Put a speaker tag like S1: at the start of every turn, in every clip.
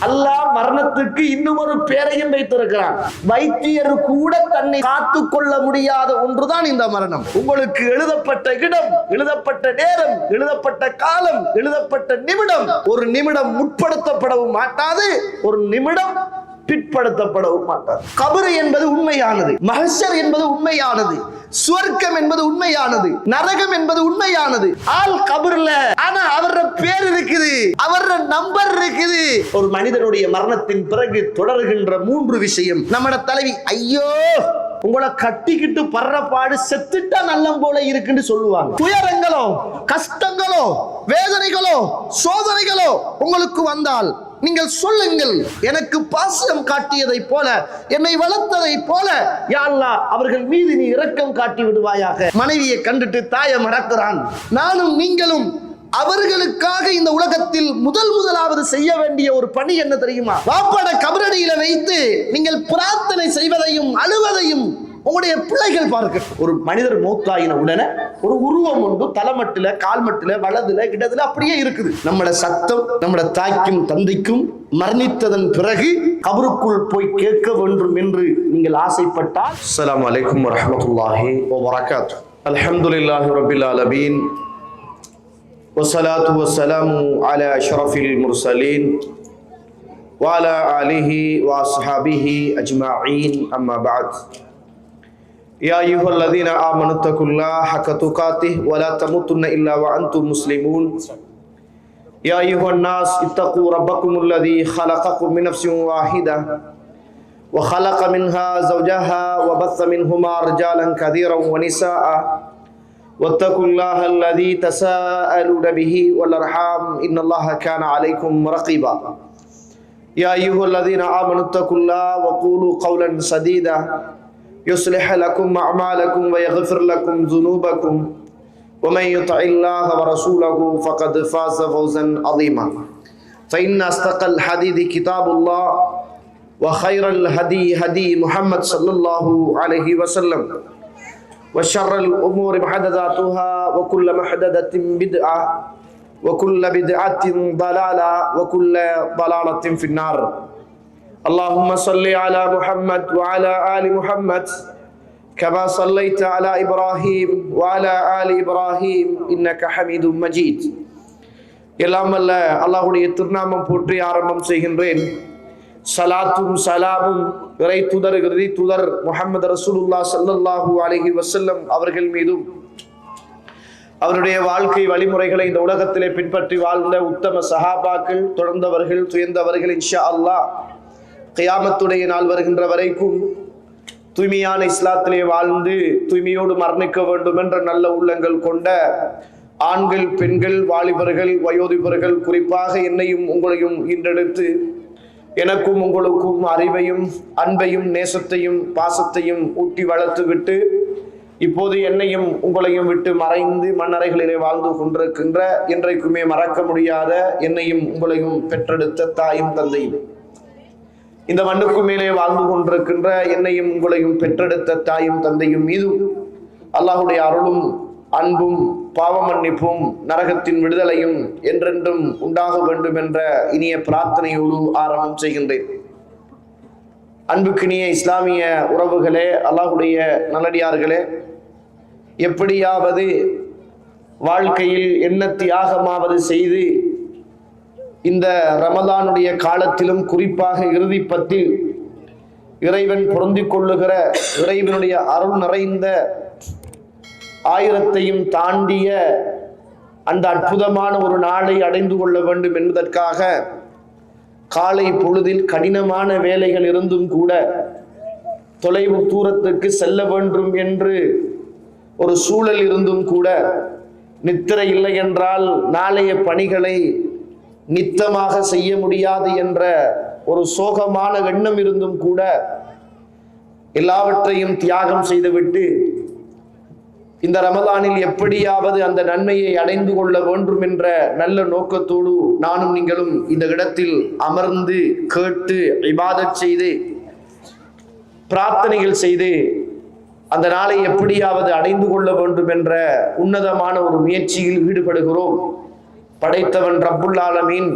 S1: அல்லாஹ் மரணத்துக்கு இன்னும் ஒரு பேரையும் வைத்திருக்கிறான். வைத்தியர் கூட தன்னை காத்துக் கொள்ள முடியாத ஒன்றுதான் இந்த மரணம். உங்களுக்கு எழுதப்பட்ட இடம், எழுதப்பட்ட நேரம், எழுதப்பட்ட காலம், எழுதப்பட்ட நிமிடம், ஒரு நிமிடம் முற்படுத்தப்படவும் மாட்டாது, ஒரு நிமிடம் பிற்படுத்தப்படவும் மாட்டார். கபர் என்பது உண்மையானது, மஹ்ஷர் என்பது உண்மையானது, சுவர்க்கம் என்பது உண்மையானது, நரகம் என்பது உண்மையானது. ஆல் கபர்ல ஆனா அவர பேர் இருக்குது, அவர நம்பர் இருக்குது. ஒரு மனிதனுடைய மரணத்தின் பிறகு தொடர்கின்ற 3 விஷயம். நம்மட தலைவி ஐயோ உங்களை கட்டிக்கிட்டு படுற பாடு செத்துட்டா நல்லம் போல இருக்குன்னு சொல்லுவாங்க. துயரங்களோ, கஷ்டங்களோ, வேதனைகளோ, சோதனைகளோ உங்களுக்கு வந்தால் நீங்கள் சொல்லுங்கள், எனக்கு பாசம் காட்டியதை போல, என்னை வளர்த்ததை போல யா அல்லாஹ் அவர்கள் மீது நீ இரக்கம் காட்டி விடுவாயாக. மனைவியை கண்டுட்டு தாயை மறக்கிறான். நானும் நீங்களும் அவர்களுக்காக இந்த உலகத்தில் முதலாவது செய்ய வேண்டிய ஒரு பணி என்ன தெரியுமா? வாப்பட கபரடியில வைத்து நீங்கள் பிரார்த்தனை செய்வதையும் அழுவதையும் உங்களுடைய பிள்ளைகள் பார்க்க. ஒரு மனிதர் மௌத்தாயின உடனே ஒரு உருவம் ஒன்று தலைமட்டில, கால்மட்டில, வலதுல, இடதுல அப்படியே இருக்குது. நம்மட சத்தம் நம்மட தாய்க்கும் தந்தைக்கும் மரணித்ததன் பிறகு கபருக்குள் போய் கேட்க வேண்டும் என்று நீங்கள் ஆசைப்பட்டால். அஸ்ஸலாமு அலைக்கும் வரஹ்மத்துல்லாஹி வபரகாத்துஹு. அல்ஹம்துலில்லாஹி ரப்பில் ஆலமீன் வஸ்ஸலாத்து வஸ்ஸலாமு அலா அஷ்ரஃபில் முர்ஸலீன் வஅலா ஆலிஹி வஅஸ்ஹாபிஹி அஜ்மஈன். அம்மா பஅத். يا أيها الذين آمنوا اتقوا الله حق تقاته ولا تموتن إلا وأنتم مسلمون. يا أيها الناس اتقوا ربكم الذي خلقكم من نفس واحدة وخلق منها زوجها وبث منهما رجالا كثيرا ونساء واتقوا الله الذي تساءلون به والأرحام إن الله كان عليكم رقيبا. يا أيها الذين آمنوا اتقوا الله وقولوا قولا سديدا يصلح لكم أعمالكم ويغفر لكم ذنوبكم ومن يطع الله ورسوله فقد فاز فوزا عظيما. فإن أصدق الحديث كتاب الله وخير الهدي هدي محمد صلى الله عليه وسلم وشر الأمور محدثاتها وكل محدثة بدعة وكل بدعة ضلالة وكل ضلالة في النار. اللهم صل على محمد وعلى آل محمد كما صليت على إبراهيم وعلى آل إبراهيم إنك حميد مجيد. எல்லாம் அல்ல அல்லாஹ்வுடைய திருநாமம் போற்றி ஆரம்பம் செய்கின்றேன். ஸலாத்தும் ஸலாமும் இறை தூதர் இறுதி தூதர் முஹம்மது ரசூலுல்லாஹ் ஸல்லல்லாஹு அலைஹி வஸல்லம் அவர்கள் மீதும் அவருடைய வாழ்க்கை வழிமுறைகளை இந்த உலகத்திலே பின்பற்றி வாழ்ந்த உத்தம சஹாபாக்கள், தொடர்ந்தவர்கள், துயர்ந்தவர்கள் இன்ஷா அல்லாஹ் கியாமத்துடைய நாள் வருகின்ற வரைக்கும் தூய்மையான இஸ்லாத்திலே வாழ்ந்து தூய்மையோடு மரணிக்க வேண்டும் என்ற நல்ல உள்ளங்கள் கொண்ட ஆண்கள், பெண்கள், வாலிபர்கள், வயோதிபர்கள், குறிப்பாக என்னையும் உங்களையும் ஈன்றெடுத்து எனக்கும் உங்களுக்கும் அறிவையும் அன்பையும் நேசத்தையும் பாசத்தையும் ஊட்டி வளர்த்து விட்டு இப்போது என்னையும் உங்களையும் விட்டு மறைந்து மண்ணறைகளிலே வாழ்ந்து கொண்டிருக்கின்ற, என்றைக்குமே மறக்க முடியாத என்னையும் உங்களையும் பெற்றெடுத்த தாயும் தந்தையும், இந்த மண்ணுக்கு மேலே வாழ்ந்து கொண்டிருக்கின்ற என்னையும் உங்களையும் பெற்றெடுத்த தாயும் தந்தையும் மீதும் அல்லாஹ்வுடைய அருளும் அன்பும் பாவ மன்னிப்பும் நரகத்தின் விடுதலையும் என்றென்றும் உண்டாக வேண்டும் என்ற இனிய பிரார்த்தனையோடு ஆரம்பம் செய்கின்றேன். அன்புக்கினிய இஸ்லாமிய உறவுகளே, அல்லாஹ்வுடைய நல்லடியார்களே, எப்படியாவது வாழ்க்கையில் என்ன தியாகமாவது செய்து இந்த ரமலானுடைய காலத்திலும் குறிப்பாக இறுதி பத்தில் இறைவன் பொருந்திக் கொள்ளுகிற இறைவனுடைய அருள் நிறைந்த 1000ஐயும் தாண்டிய அந்த அற்புதமான ஒரு நாளை அடைந்து கொள்ள வேண்டும் என்பதற்காக காலை பொழுதில் கடினமான வேலைகள் இருந்தும் கூட தொலைவு தூரத்துக்கு செல்ல வேண்டும் என்று ஒரு சூழல் இருந்தும் கூட நித்திரை இல்லை என்றால் நாளைய பணிகளை நித்தமாக செய்ய முடியாது என்ற ஒரு சோகமான எண்ணம் இருந்தும் கூட எல்லாவற்றையும் தியாகம் செய்துவிட்டு இந்த ரமலானில் எப்படியாவது அந்த நன்மையை அடைந்து கொள்ள வேண்டும் என்ற நல்ல நோக்கத்தோடு நானும் நீங்களும் இந்த இடத்தில் அமர்ந்து கேட்டு இபாதத் செய்து பிரார்த்தனைகள் செய்து அந்த நாளை எப்படியாவது அடைந்து கொள்ள வேண்டும் என்ற உன்னதமான ஒரு முயற்சியில் ஈடுபடுகிறோம். படைத்தவன் ரப்புல் ஆலமீன்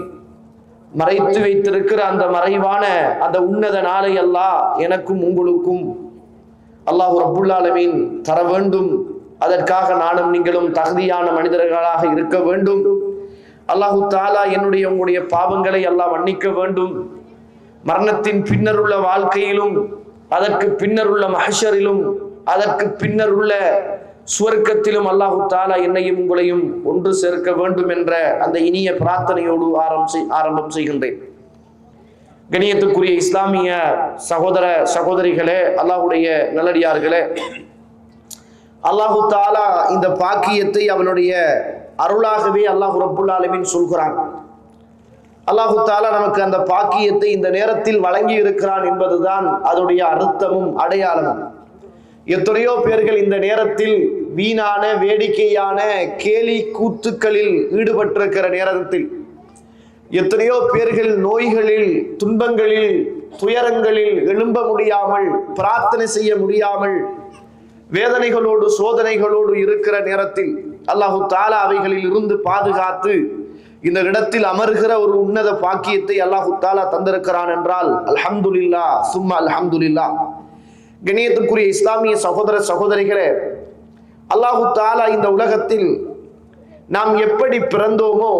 S1: மறைத்து வைத்திருக்கிற அந்த மறைவான அந்த உன்னத நாளை அல்லாஹ் எனக்கும் உங்களுக்கும் அல்லாஹ் ரப்புல் ஆலமீன் தர வேண்டும். அதற்காக நானும் நீங்களும் தகுதியான மனிதர்களாக இருக்க வேண்டும். அல்லாஹு தஆலா என்னுடைய உங்களுடைய பாவங்களை அல்லாஹ் மன்னிக்க வேண்டும். மரணத்தின் பின்னர் உள்ள வாழ்க்கையிலும், அதற்கு பின்னர் உள்ள மஹ்ஷரிலும், அதற்கு பின்னர் உள்ள சுவர்க்கத்திலும் அல்லாஹு தஆலா என்னையும் உங்களையும் ஒன்று சேர்க்க வேண்டும் என்ற அந்த இனிய பிரார்த்தனையோடு ஆரம்பம் செய்கின்றேன். கணியத்துக்குரிய இஸ்லாமிய சகோதர சகோதரிகளே, அல்லாஹுடைய நல்லடியார்களே, அல்லாஹு தஆலா இந்த பாக்கியத்தை அவனுடைய அருளாகவே அல்லாஹ் ரப்புல் ஆலமீன் சொல்கிறான். அல்லாஹு தஆலா நமக்கு அந்த பாக்கியத்தை இந்த நேரத்தில் வழங்கி இருக்கிறான் என்பதுதான் அதனுடைய அர்த்தமும் அடையாளமும். எத்தனையோ பேர்கள் இந்த நேரத்தில் வீணான வேடிக்கையான கேலி கூத்துக்களில் ஈடுபட்டிருக்கிற நேரத்தில், எத்தனையோ பேர்கள் நோய்களில், துன்பங்களில், துயரங்களில் எழும்ப முடியாமல், பிரார்த்தனை செய்ய முடியாமல், வேதனைகளோடு சோதனைகளோடு இருக்கிற நேரத்தில் அல்லாஹு தஆலா அவைகளில் இருந்து பாதுகாத்து இந்த இடத்தில் அமர்கிற ஒரு உன்னத பாக்கியத்தை அல்லாஹு தஆலா தந்திருக்கிறான் என்றால் அல்ஹம்துலில்லாஹ் சும்மா அல்ஹம்துலில்லாஹ். கணியத்துக்குரிய இஸ்லாமிய சகோதர சகோதரிகளே, அல்லாஹு தஆலா இந்த உலகத்தில் நாம் எப்படி பிறந்தோமோ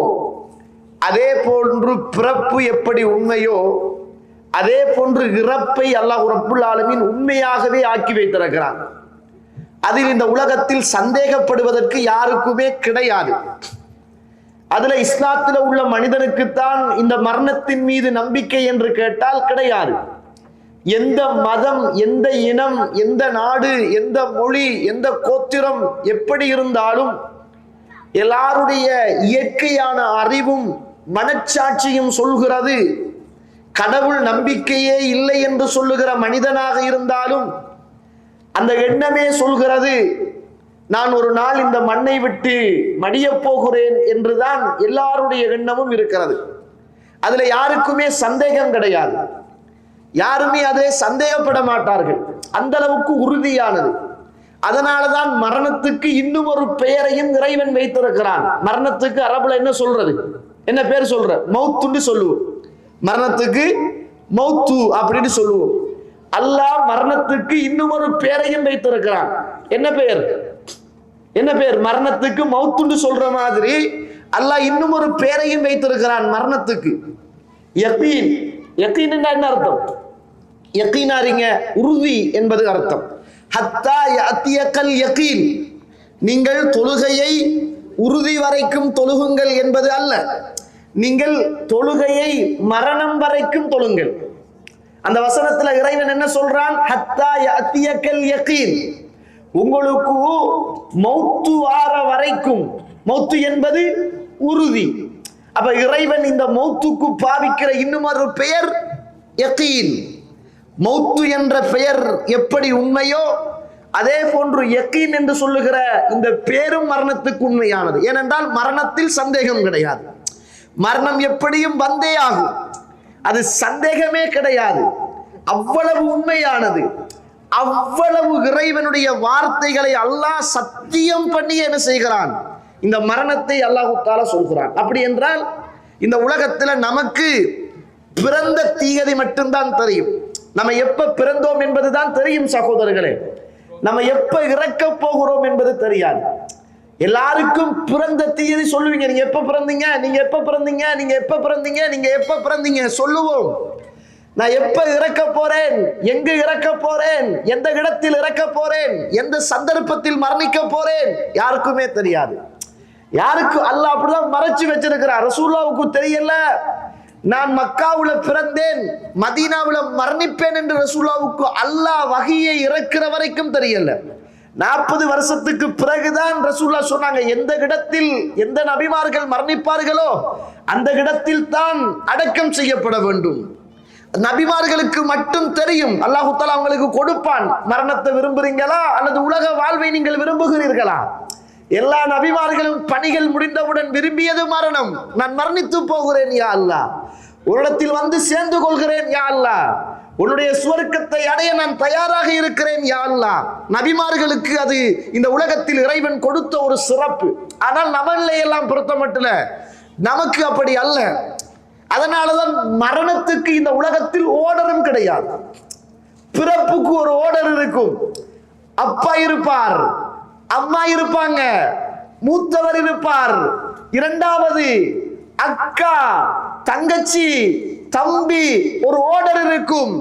S1: அதே போன்று பிறப்பு எப்படி உண்மையோ அதே போன்று இறப்பை அல்லாஹ் ரப்புல் ஆலமீன் உண்மையாகவே ஆக்கி வைத்திருக்கிறான். அதில் இந்த உலகத்தில் சந்தேகப்படுவதற்கு யாருக்குமே கிடையாது. அதுல இஸ்லாத்தில் உள்ள மனிதனுக்குத்தான் இந்த மரணத்தின் மீது நம்பிக்கை என்று கேட்டால் கிடையாது. எந்த மதம், எந்த இனம், எந்த நாடு, எந்த மொழி, எந்த கோத்திரம் எப்படி இருந்தாலும் எல்லாருடைய இயற்கையான அறிவும் மனச்சாட்சியும் சொல்கிறது, கடவுள் நம்பிக்கையே இல்லை என்று சொல்லுகிற மனிதனாக இருந்தாலும் அந்த எண்ணமே சொல்கிறது, நான் ஒரு நாள் இந்த மண்ணை விட்டு மடிய போகிறேன் என்றுதான் எல்லாருடைய எண்ணமும் இருக்கிறது. அதுல யாருக்குமே சந்தேகம் கிடையாது. யாருமே அதை சந்தேகப்பட மாட்டார்கள். அந்த அளவுக்கு உறுதியானது. அதனாலதான் மரணத்துக்கு இன்னும் ஒரு பெயரையும் இறைவன் வைத்திருக்கிறான். மரணத்துக்கு அரபுல என்ன சொல்றது, என்ன பேர் சொல்ற? மௌத்துன்னு சொல்லுவோம். மரணத்துக்கு மௌத்து அப்படின்னு சொல்லுவோம். அல்லாஹ் மரணத்துக்கு இன்னும் ஒரு பெயரையும் வைத்திருக்கிறான். என்ன பெயர்? என்ன பெயர்? மரணத்துக்கு மௌத்துன்னு சொல்ற மாதிரி அல்லாஹ் இன்னும் ஒரு பெயரையும் வைத்திருக்கிறான் மரணத்துக்கு. யகீன். யகீன் என்ன அர்த்தம்? யகீனாரிங்க உறுதி என்பது அர்த்தம். ஹத்தா யஅதியகல் யகீன், நீங்கள் தொழுகையை உறுதி வரைக்கும் தொழுகுங்கள் என்பது அல்ல. நீங்கள் தொழுகையை மரணம் வரைக்கும் தொழுங்கள். அந்த வசனத்துல இறைவன் என்ன சொல்றான்? ஹத்தா யஅதியகல் யகீன், உங்களுக்கு மௌத்து வார வரைக்கும். மௌத்து என்பது உறுதி. அப்ப இறைவன் இந்த மௌத்துக்கு பாவிக்கிற இன்னும் ஒரு பெயர் யகீன். மௌத்து என்ற பெயர் எப்படி உண்மையோ அதே போன்று யகீன் என்று சொல்லுகிற இந்த பேரும் மரணத்துக்கு உண்மையானது. ஏனென்றால் மரணத்தில் சந்தேகம் கிடையாது. மரணம் எப்படியும் வந்தே ஆகும், அது சந்தேகமே கிடையாது. அவ்வளவு உண்மையானது. அவ்வளவு இறைவனுடைய வார்த்தைகளை அல்லாஹ் சத்தியம் பண்ணி என்ன செய்கிறான்? இந்த மரணத்தை அல்லாஹ் தஆலா சொல்கிறான். அப்படி என்றால் இந்த உலகத்துல நமக்கு பிறந்த தீயதி மட்டும்தான் தெரியும். நம்ம எப்ப பிறந்தோம் என்பதுதான் தெரியும் சகோதரர்களே. நம்ம எப்ப இறக்க போகிறோம் என்பது தெரியாது. எல்லாருக்கும் பிறந்த தீயதி சொல்லுவீங்க. நீங்க எப்ப பிறந்தீங்க, நீங்க எப்ப பிறந்தீங்க, நீங்க எப்ப பிறந்தீங்க, நீங்க எப்ப பிறந்தீங்க சொல்லுவோம். நான் எப்ப இறக்க போறேன், எங்கு இறக்க போறேன், எந்த இடத்தில் இறக்க போறேன், எந்த சந்தர்ப்பத்தில் மரணிக்க போறேன் யாருக்குமே தெரியாது. யாருக்கு அல்லாஹ் அப்படிதான் மறைச்சு வச்சிருக்கிறார். ரசூலுல்லாஹ்வுக்கு தெரியல நான் மக்காவுல பிறந்தேன், மதீனாவுல மரணிப்பேன் என்று ரசூலுல்லாஹ்வுக்கு அல்லாஹ் வஹியை இறக்குற வரைக்கும் தெரியல. 40 வருஷத்துக்கு பிறகுதான் ரசூலுல்லாஹ் சொன்னாங்க, எந்த இடத்தில் எந்த நபிமார்கள் மரணிப்பார்களோ அந்த இடத்தில் தான் அடக்கம் செய்யப்பட வேண்டும். நபிமார்களுக்கு மட்டும் தெரியும். அல்லாஹ் தஆலா உங்களுக்கு கொடுப்பான். மரணத்தை விரும்புறீங்களா அல்லது உலக வாழ்வை நீங்கள் விரும்புகிறீர்களா? எல்லா நபிமார்களும் பணிகள் முடிந்தவுடன் விரும்பியது மரணம். நான் மரணித்து போகிறேன் யா அல்லாஹ், உன்னிடத்தில் வந்து சேர்ந்து கொள்கிறேன் யா அல்லாஹ், உன்னுடைய சுவர்க்கத்தை அடைய நான் தயாராக இருக்கிறேன் யா அல்லாஹ். நபிமார்களுக்கு அது இந்த உலகத்தில் இறைவன் கொடுத்த ஒரு சிறப்பு. ஆனால் நம்மளை எல்லாம் பொறுத்த மட்டும் நமக்கு அப்படி அல்ல. அதனாலதான் மரணத்துக்கு இந்த உலகத்தில் ஓடரும் கிடையாது. பிறப்புக்கு ஒரு ஓடர் இருக்கும். அப்பா இருப்பார், அம்மா இருப்பாங்க, மூத்தவர் இருப்பார், இரண்டாவது அக்கா, தங்கச்சி, தம்பி, ஒரு ஓடர் இருக்கும்.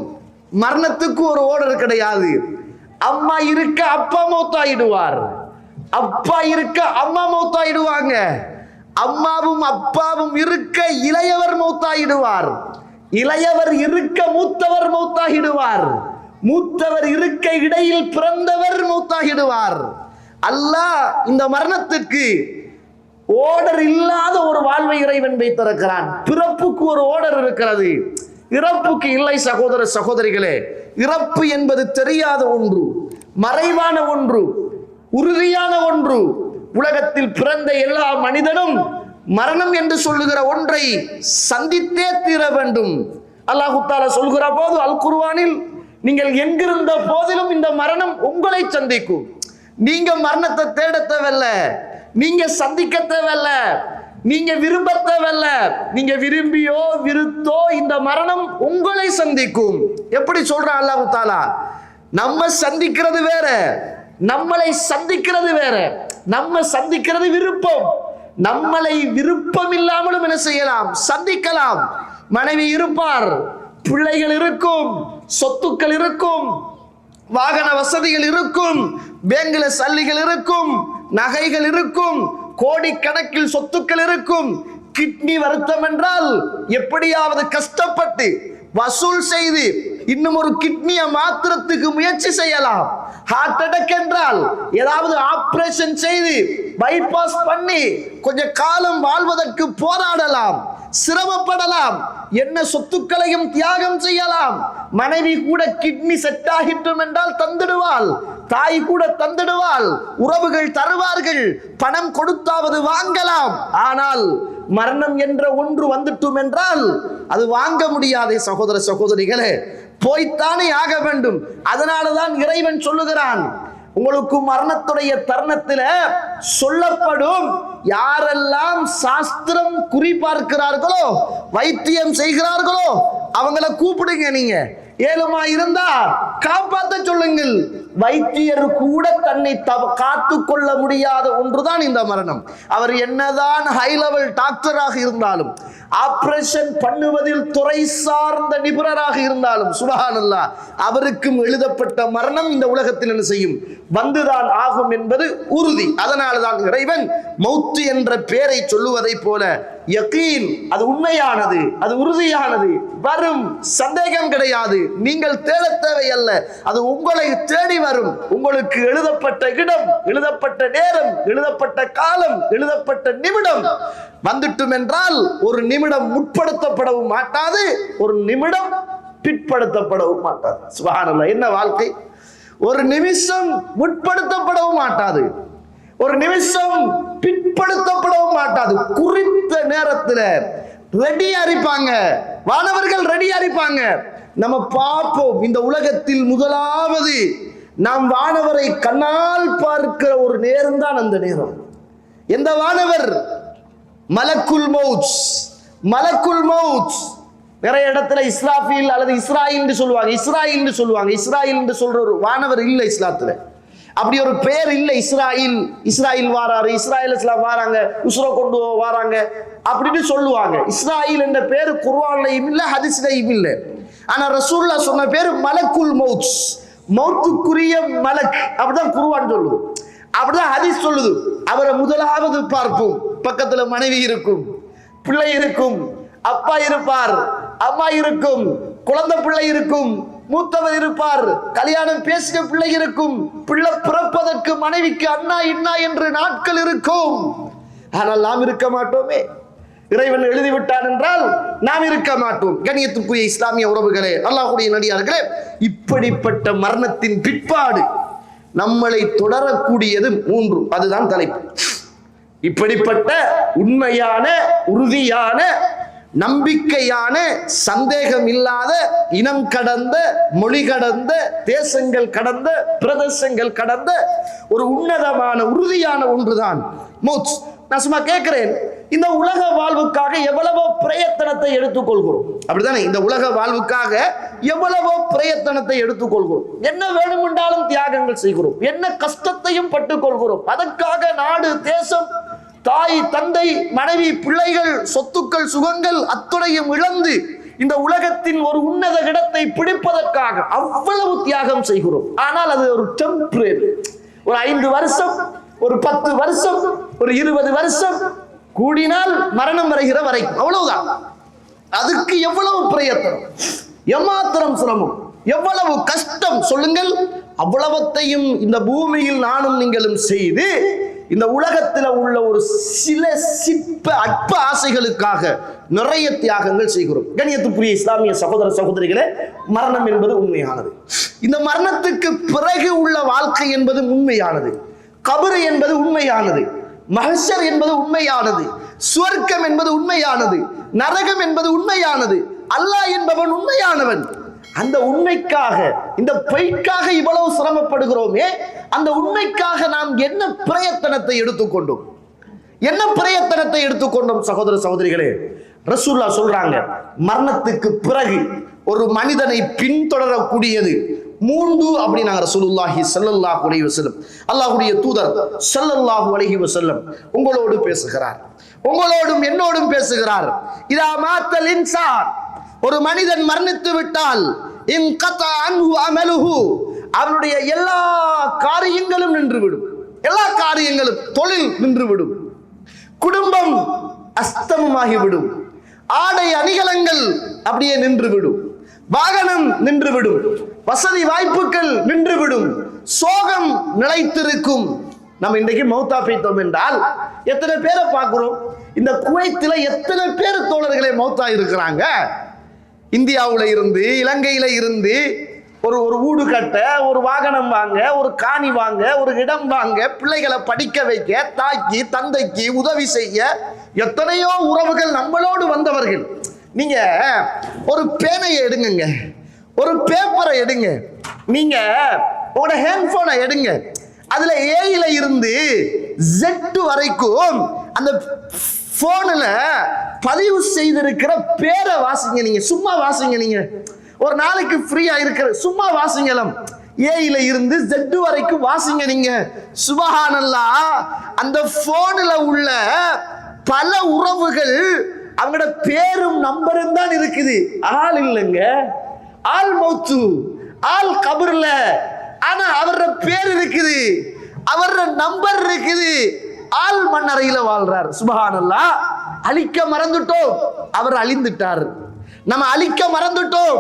S1: மரணத்துக்கு ஒரு ஓடர் கிடையாது. அம்மா இருக்க அப்பா மௌத்தாயிடுவார், அப்பா இருக்க அம்மா மௌத்தாயிடுவாங்க, அம்மாவும் அப்பாவும் இருக்க இளையவர் மௌத்தாயிடுவார், இளையவர் இருக்க மூத்தவர் மௌத்தாகிடுவார், மூத்தவர் இருக்க இடையில் பிறந்தவர் மௌத்தாகிடுவார். அல்லாஹ் இந்த மரணத்திற்கு ஓடர் இல்லாத ஒரு வாழ்வை இறைவன் வைத்திருக்கிறான். பிறப்புக்கு ஒரு ஓடர் இருக்கிறது, இறப்புக்கு இல்லை. சகோதர சகோதரிகளே, இறப்பு என்பது தெரியாத ஒன்று, மறைவான ஒன்று, உறுதியான ஒன்று. உலகத்தில் பிறந்த எல்லா மனிதனும் மரணம் என்று சொல்லுகிற ஒன்றை சந்தித்தே தீர வேண்டும். அல்லாஹ் தஆலா சொல்கிற போது அல் குர்ஆனில், நீங்கள் எங்கிருந்த போதிலும் இந்த மரணம் உங்களை சந்திக்கும். நீங்க மரணத்தை தேட தேவையில்ல, நீங்க சந்திக்க தேவையில்ல, நீங்க விரும்ப தேவையில்ல. நீங்க விரும்பியோ விருத்தோ இந்த மரணம் உங்களை சந்திக்கும். எப்படி சொல்றான் அல்லாஹ் தஆலா? நம்ம சந்திக்கிறது வேற, நம்மளை சந்திக்கிறது வேற. நம்ம சந்திக்கிறது விருப்பம், நம்மளை விருப்பம் இல்லாமலும் என்ன செய்யலாம், சந்திக்கலாம். மனைவி இருப்பார், பிள்ளைகள் இருக்கும், சொத்துக்கள் இருக்கும், வாகன வசதிகள் இருக்கும், பேங்கில சல்லிகள் இருக்கும், நகைகள் இருக்கும், கோடிக்கணக்கில் சொத்துக்கள் இருக்கும். கிட்னி வருத்தம் என்றால் எப்படியாவது கஷ்டப்பட்டு வசூல் செய்து இன்னும் ஒரு கிட்னியை மாத்திரத்துக்கு முயற்சி செய்யலாம். ஹார்ட் அட்டாக் என்றால் ஏதாவது ஆபரேஷன் செய்து பைபாஸ் பண்ணி கொஞ்ச காலம் வாழ்வதற்கு போராடலாம், சிரமப்படலாம், என்ன சொத்துக்களையும் தியாகம் செய்யலாம். மனைவி கூட கிட்னி செட் ஆகிட்டும் என்றால் தந்துடுவாள், தாய் கூட தந்துடுவாள், உறவுகள் தருவார்கள், பணம் கொடுத்தாவது வாங்கலாம். ஆனால் மரணம் என்ற ஒன்று வந்துட்டும் என்றால் அது வாங்க முடியாதே சகோதர சகோதரிகளே, போய்த்தானே ஆக வேண்டும். அதனாலதான் இறைவன் சொல்லுகிறான், உங்களுக்கு மரணத்துடைய தருணத்தில் சொல்லப்படும், யாரெல்லாம் சாஸ்திரம் குறிப்பார்க்கிறார்களோ, வைத்தியம் செய்கிறார்களோ அவங்கள கூப்பிடுங்க. நீங்க ஏழுமா இருந்தா காப்பாற்ற சொல்லுங்கள். வைத்தியர் கூட தன்னை காத்து கொள்ள முடியாத ஒன்றுதான் இந்த மரணம். அவர் என்னதான் ஹை லெவல் டாக்டராக இருந்தாலும், ஆபரேஷன் பண்ணுவதில் துறை சார்ந்த நிபுணராக இருந்தாலும், சுப்ஹானல்லாஹ், அவருக்கும் எழுதப்பட்ட மரணம் இந்த உலகத்தில் என்ன செய்யும், வந்துதான் ஆகும் என்பது உறுதி. அதனால்தான் இறைவன் மௌத்து என்ற பெயரை சொல்லுவதை போல யகீன், அது உண்மையானது, அது உறுதியானது, வரும், சந்தேகம் கிடையாது. நீங்கள் தேட தேவையல்ல, அது உங்களை தேடி வரும். உங்களுக்கு எழுதப்பட்ட இடம், எழுதப்பட்ட நேரம், எழுதப்பட்ட காலம், எழுதப்பட்ட நிமிடம் வந்துட்டும் என்றால் ஒரு நிமிடம் முற்படுத்தப்படவும் மாட்டாது, ஒரு நிமிடம் பிற்படுத்தப்படவும் மாட்டாது. சுப்ஹானல்லாஹ், என்ன வாழ்க்கை! ஒரு நிமிஷம் முற்படுத்தப்படவும் மாட்டாது, ஒரு நிமிஷம் பிற்படுத்தப்படவும் மாட்டாது. குறித்த நேரத்தில் ரெடியா இருப்பாங்க, வானவர்கள் ரெடியா இருப்பாங்க. நம்ம பார்ப்போம், இந்த உலகத்தில் முதலாவது நாம் வானவரை கண்ணால் பார்க்கிற ஒரு நேரம் தான் அந்த நேரம். எந்த வானவர்? மலக்குல் மௌத். மலக்குல் மௌத் நிறைய இடத்துல இஸ்ராஃபீல் அல்லது இஸ்ராயில் என்று சொல்லுவாங்க, இஸ்ராயில் என்று சொல்லுவாங்க. இஸ்ராயில் என்று சொல்ற ஒரு வானவர் இல்லை இஸ்லாத்துல, அப்படி ஒரு பெயர் இல்லை. இஸ்ராயில், இஸ்ராயில் வாராரு, இஸ்ராயில் இஸ்லாம் வாராங்க, உஸ்ரோ கொண்டு வாராங்க அப்படின்னு சொல்லுவாங்க. இஸ்ராயில் என்ற பேர் குர்ஆன்லயும் இல்லை, ஹதீஸ்லயும் இல்லை. ஆனா ரசூலுல்லாஹ் சொன்ன பேர் மலக்குல் மௌத், மௌத்துக்குரிய மலக், அப்படிதான் குர்ஆன் சொல்லுது, அப்படிதான் ஹதீஸ் சொல்லுது. அவரை முதலாவது பார்ப்போம். பக்கத்துல மனைவி இருக்கும், பிள்ளை இருக்கும், அப்பா இருப்பார், அம்மா இருக்கும், குழந்தை பிள்ளை இருக்கும், மூத்தவர் இருப்பார், கல்யாணம் பேசிய பிள்ளை இருக்கும், பிள்ளை பிறப்பதற்கு மனைவிக்கு அண்ணா இன்னா என்று நாட்கள் இருக்கும். ஆனால் நாம் இருக்க மாட்டோமே. இறைவன் எழுதிவிட்டான் என்றால் நாம் இருக்க மாட்டோம். கண்ணியத்துக்குரிய இஸ்லாமிய உறவுகளே, அல்லாஹ்வுடைய நடிகார்களே, இப்படிப்பட்ட மரணத்தின் பிற்பாடு நம்மளை தொடரக்கூடியது 3. அதுதான் தலைப்பு. இப்படிப்பட்ட உண்மையான, உறுதியான, நம்பிக்கையான, சந்தேகம் இல்லாத, இனம் கடந்த, மொழி கடந்த, தேசங்கள் கடந்த, பிரதேசங்கள் கடந்த ஒரு உன்னதமான, உறுதியான ஒன்றுதான் மௌத். நான் சும்மா கேட்கிறேன், இந்த உலக வாழ்வுக்காக எவ்வளவோ பிரயத்தனத்தை எடுத்துக்கொள்கிறோம். அப்படித்தானே? இந்த உலக வாழ்வுக்காக எவ்வளவோ பிரயத்தனத்தை எடுத்துக்கொள்கிறோம். என்ன வேணுமென்றாலும் தியாகங்கள் செய்கிறோம், என்ன கஷ்டத்தையும் பட்டுக்கொள்கிறோம். அதற்காக நாடு, தேசம், தாய், தந்தை, மனைவி, பிள்ளைகள், சொத்துக்கள், சுகங்கள் அத்துணையும் இழந்து இந்த உலகத்தின் ஒரு உன்னத இடத்தை பிடிப்பதற்காக அவ்வளவு தியாகம் செய்கிறோம். ஆனால் அது ஒரு டெம்பரரி, ஒரு 5 வருஷம், ஒரு 10 வருஷம், ஒரு 20 வருஷம், கூடினால் மரணம் வருகிற வரைக்கும், அவ்வளவுதான். அதுக்கு எவ்வளவு பிரயத்தனம், எம்மாத்திரம் சிரமம், எவ்வளவு கஷ்டம் சொல்லுங்கள். அவ்வளவத்தையும் இந்த பூமியில் நானும் நீங்களும் செய்து இந்த உலகத்தில் உள்ள ஒரு சில அற்ப ஆசைகளுக்காக நிறைய தியாகங்கள் செய்கிறோம். கண்ணியத்துக்குரிய இஸ்லாமிய சகோதர சகோதரிகளே, மரணம் என்பது உண்மையானது. இந்த மரணத்துக்கு பிறகு உள்ள வாழ்க்கை என்பது உண்மையானது. கபர் என்பது உண்மையானது. மஹ்ஷர் என்பது உண்மையானது. சுவர்க்கம் என்பது உண்மையானது. நரகம் என்பது உண்மையானது. அல்லாஹ் என்பவன் உண்மையானவன். அந்த உண்மைக்காக, இந்த பொய்க்காக இவ்வளவு சிரமப்படுகிறோமே, அந்த உண்மைக்காக நாம் என்ன பிரயத்தனத்தை எடுத்துக்கொண்டோம்? என்ன பிரயத்தனத்தை எடுத்துக்கொண்டோம் சகோதர சகோதரிகளே? ரசூலுல்லாஹ் சொல்றாங்க, மரணத்துக்கு பிறகு ஒரு மனிதனை பின்தொடரக்கூடியது 3 அப்படின்னாங்க ரசூலுல்லாஹி ஸல்லல்லாஹு அலைஹி வஸல்லம். அல்லாஹ்வுடைய தூதர் ஸல்லல்லாஹு அலைஹி வஸல்லம் உங்களோடு பேசுகிறார், உங்களோடும் என்னோடும் பேசுகிறார். இதா மாத்தல் இன்சான், ஒரு மனிதன் மரணித்து விட்டால், இன்கதா அன்ஹு அமலுஹு, அவனுடைய எல்லா காரியங்களும் நின்றுவிடும். எல்லா காரியங்களும், தொழில் நின்றுவிடும், குடும்பம் அஸ்தமமாகிவிடும், ஆடை அணிகலங்கள் அப்படியே நின்றுவிடும், வாகனம் நின்றுவிடும், வசதி வாய்ப்புகள் நின்றுவிடும், சோகம் நிலைத்திருக்கும். நம்ம இன்றைக்கு மௌத்தா போய்த்தோம் என்றால் எத்தனை பேரை பார்க்கிறோம்? இந்த குவைத்தில் எத்தனை பேர் தோழர்களே மௌத்தா இருக்கிறாங்க? இந்தியாவுல இருந்து, இலங்கையில இருந்து ஒரு வீடு கட்ட, ஒரு வாகனம் வாங்க, ஒரு காணி வாங்க, ஒரு இடம் வாங்க, பிள்ளைகளை படிக்க வைக்க, தாய்க்கு தந்தைக்கு உதவி செய்ய எத்தனையோ உறவுகள் நம்மளோடு வந்தவர்கள். நீங்க ஒரு பேனையை எடுங்க, ஒரு பேப்பரை எடுங்க, நீங்க உங்களோட ஹேண்ட்போனை எடுங்க, அதுல ஏயில இருந்து Z வரைக்கும் அந்த போன்ல பதிவு செய்திருக்கிற பேரை வாசிங்க. நீங்க சும்மா வாசிங்க, நீங்க ஒரு நாளைக்கு ஃப்ரீயா இருக்கிற சும்மா வாசிங்கலாம். ஏயில இருந்து Z வரைக்கும் வாசிங்க. நீங்க சுபஹானல்லாஹ், அந்த போன்ல உள்ள பல உறவுகள் அவங்களோட பேரும் நம்பரும் தான் இருக்குது. ஆள் இல்லைங்க, ஆள் மௌத்து, ஆள் கபர்ல, ஆனா அவரோட பேர் இருக்குது, அவரோட நம்பர் இருக்குது. ஆள் மண்ணறையில வாழ்றார். சுபஹானல்லாஹ். அழிக்க மறந்துட்டோம், அவர் அழிந்துட்டார். நம்ம அழிக்க மறந்துட்டோம்,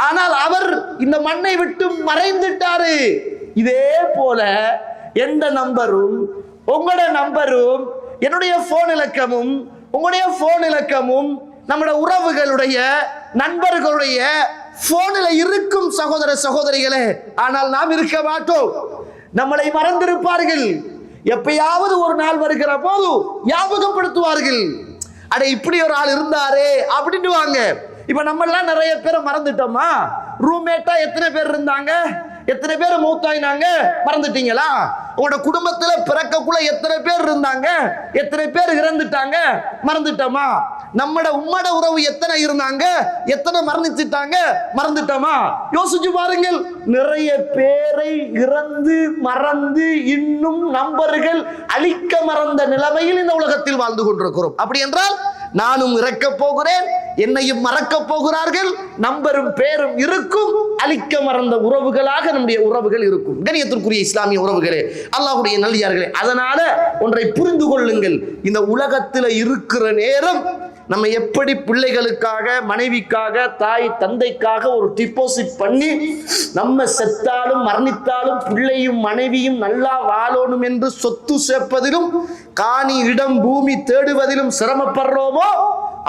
S1: ஆனால் அவர் இந்த மண்ணை விட்டு மறைந்துட்டாரு. இதே போல எந்த நம்பரும், உங்களோட நம்பரும், என்னுடைய போன் இலக்கமும், உங்களுடைய போன் இலக்கமும் நம்முடைய உறவுகளுடைய, நண்பர்களுடைய போனில் இருக்கும் சகோதர சகோதரிகளே. ஆனால் நாம் இருக்க மாட்டோம், நம்மளை மறந்திருப்பார்கள். எப்பயாவது ஒரு நாள் வருகிற போது ஞாபகப்படுத்துவார்கள், அட இப்படி ஒரு ஆள் இருந்தாரே அப்படின்னு வாங்க. இப்ப நம்ம எல்லாம் நிறைய பேரை மறந்துட்டோமா? ரூம்மேட்டா எத்தனை பேர் இருந்தாங்க? எத்தனை பேர் மௌத்தாயினாங்க? மறந்துட்டீங்களா? உங்களோட குடும்பத்துல பிறக்கக்குள்ள எத்தனை பேர் இருந்தாங்க? எத்தனை பேர் இறந்துட்டாங்க? மறந்துட்டோமா? நம்மட உம்மட உறவு எத்தனை இருந்தாங்க? எத்தனை மரணிச்சிட்டாங்க? மறந்துட்டோமா? யோசிச்சு பாருங்கள். நிறைய பேரை இறந்து மறந்து இன்னும் நம்பர்கள் அழிக்க மறந்த நிலைமையில் இந்த உலகத்தில் வாழ்ந்து கொண்டிருக்கிறோம். அப்படி என்றால் நானும் இறக்க போகிறேன், என்னையும் மறக்க போகிறார்கள், நம்பரும் பேரும் இருக்கும், அழிக்க மறந்த உறவுகளாக நம்முடைய உறவுகள் இருக்கும். கண்ணியத்திற்குரிய இஸ்லாமிய உறவுகளே, அல்லாஹ்வுடைய நல்லடியார்களே, அதனால ஒன்றை புரிந்து கொள்ளுங்கள். இந்த உலகத்தில் இருக்கிற நேரம் நம்ம எப்படி பிள்ளைகளுக்காக, மனைவிக்காக, தாய் தந்தைக்காக ஒரு டிபாசிட் பண்ணி நம்ம செத்தாலும் மரணித்தாலும் பிள்ளையும் மனைவியும் நல்லா வாழணும் என்று சொத்து சேர்ப்பதிலும், காணி இடம் பூமி தேடுவதிலும் சிரமப்படுறோமோ,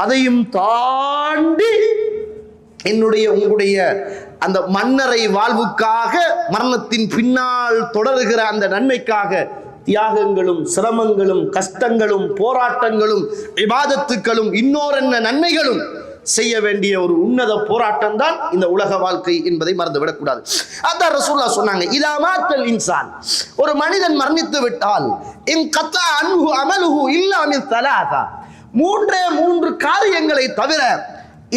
S1: அதையும் தாண்டி என்னுடைய உங்களுடைய அந்த மன்னரை வாழ்வுக்காக, மரணத்தின் பின்னால் தொடர்கிற அந்த நன்மைக்காக தியாகங்களும் சிரமங்களும் கஷ்டங்களும் போராட்டங்களும் இபாதத்துக்களும் இன்னோரென்ன நன்மைகளும் செய்ய வேண்டிய ஒரு உன்னத போராட்டம் தான் இந்த உலக வாழ்க்கை என்பதை மறந்துவிடக்கூடாது. அதான் ரசூலுல்லாஹ் சொன்னாங்க, இதா மாத்தல் இன்சான், ஒரு மனிதன் மரணித்து விட்டால், இன் கத்தா அன்ஹு அமலுஹு இல்லா மின் ஸலாஸா,
S2: மூன்று காரியங்களை தவிர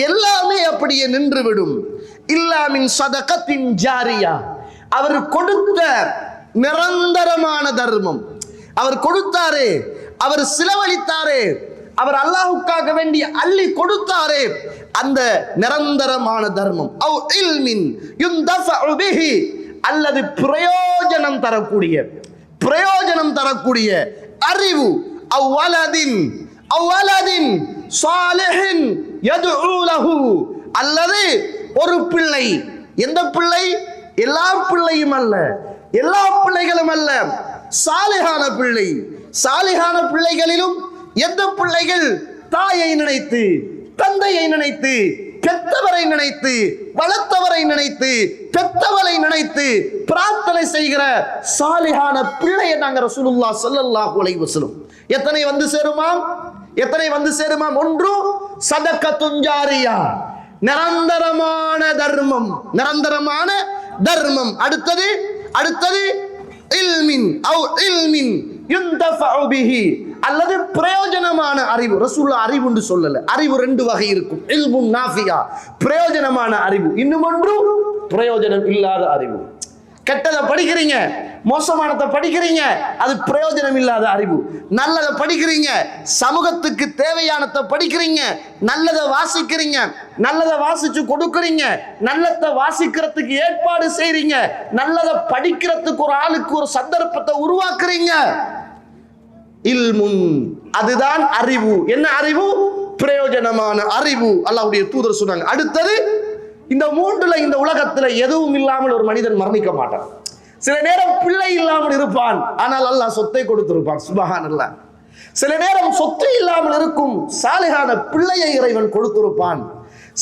S2: எல்லாமே அப்படியே நின்றுவிடும். இல்லாமின் சதகத்தின் ஜாரியா, அவர் கொடுத்த நிரந்தரமான தர்மம், அவர் கொடுத்தாரே, அவர் செலவழித்தாரே, அவர் அல்லாஹ்வுக்காக வேண்டி அள்ளி கொடுத்தாரே, அந்த நிரந்தரமான தர்மம். அவ் இல்மின் யுந்தஃபஉ பிஹி, அல்லது பிரயோஜனம் தரக்கூடிய அறிவு. அவ்வலதின் சாலிஹின் யதுஉ லஹு, அல்லது ஒரு பிள்ளை. எந்த பிள்ளை? எல்லா பிள்ளையும் அல்ல, எல்லா பிள்ளைகளும் அல்ல, சாலிஹான பிள்ளை. சாலிஹான பிள்ளைகளிலும் எந்த பிள்ளைகள்? தாயை நினைத்து, தந்தையை நினைத்து, பெற்றவரை நினைத்து, வளர்த்தவரை நினைத்து, பெற்றவரை நினைத்து பிரார்த்தனை செய்கிற சாலிஹான பிள்ளையை நாங்க ரசூலுல்லாஹ் ஸல்லல்லாஹு அலைஹி வஸல்லம். எத்தனை வந்து சேருமாம்? ஒன்று சதகத்துன் ஜாரியா, நிரந்தரமான தர்மம். அடுத்தது இல்மின் யுந்தஃபஉ பிஹி, அல்லது பிரயோஜனமான அறிவு. ரசூலுல்லாஹ் அறிவு என்று சொல்லல, அறிவு ரெண்டு வகை இருக்கும். இல்முன் நாஃபியா, பிரயோஜனமான அறிவு. இன்னும் ஒன்று பிரயோஜனம் இல்லாத அறிவு. கெட்டதை படிக்கிறீங்க, மோசமானதை படிக்கிறீங்க, அது பிரயோஜனம் இல்லாத அறிவு. நல்லதை படிக்கிறீங்க, சமூகத்துக்கு தேவையானதை படிக்கிறீங்க, நல்லதை வாசிக்கிறீங்க, நல்லதை வாசிச்சு கொடுக்கிறீங்க, நல்லதை வாசிக்கிறதுக்கு ஏற்பாடு செய்றீங்க, நல்லதை படிக்கிறதுக்கு ஒரு ஆளுக்கு ஒரு சந்தர்ப்பத்தை உருவாக்குறீங்க. இல்முன், அதுதான் அறிவு. என்ன அறிவு? பிரயோஜனமான அறிவு. அல்லாஹ்வுடைய தூதர் சொன்னாங்க. அடுத்தது, இந்த மூன்றுல இந்த உலகத்துல எதுவும் இல்லாமல் ஒரு மனிதன் மரணிக்க மாட்டான். சில நேரம் பிள்ளை இல்லாமல் இருப்பான், ஆனால் அல்லாஹ் சொத்தை கொடுத்திருப்பான். சுப்ஹானல்லாஹ். சில நேரம் சொத்து இல்லாமல் இருக்கும், சாலிஹான பிள்ளையை இறைவன் கொடுத்திருப்பான்.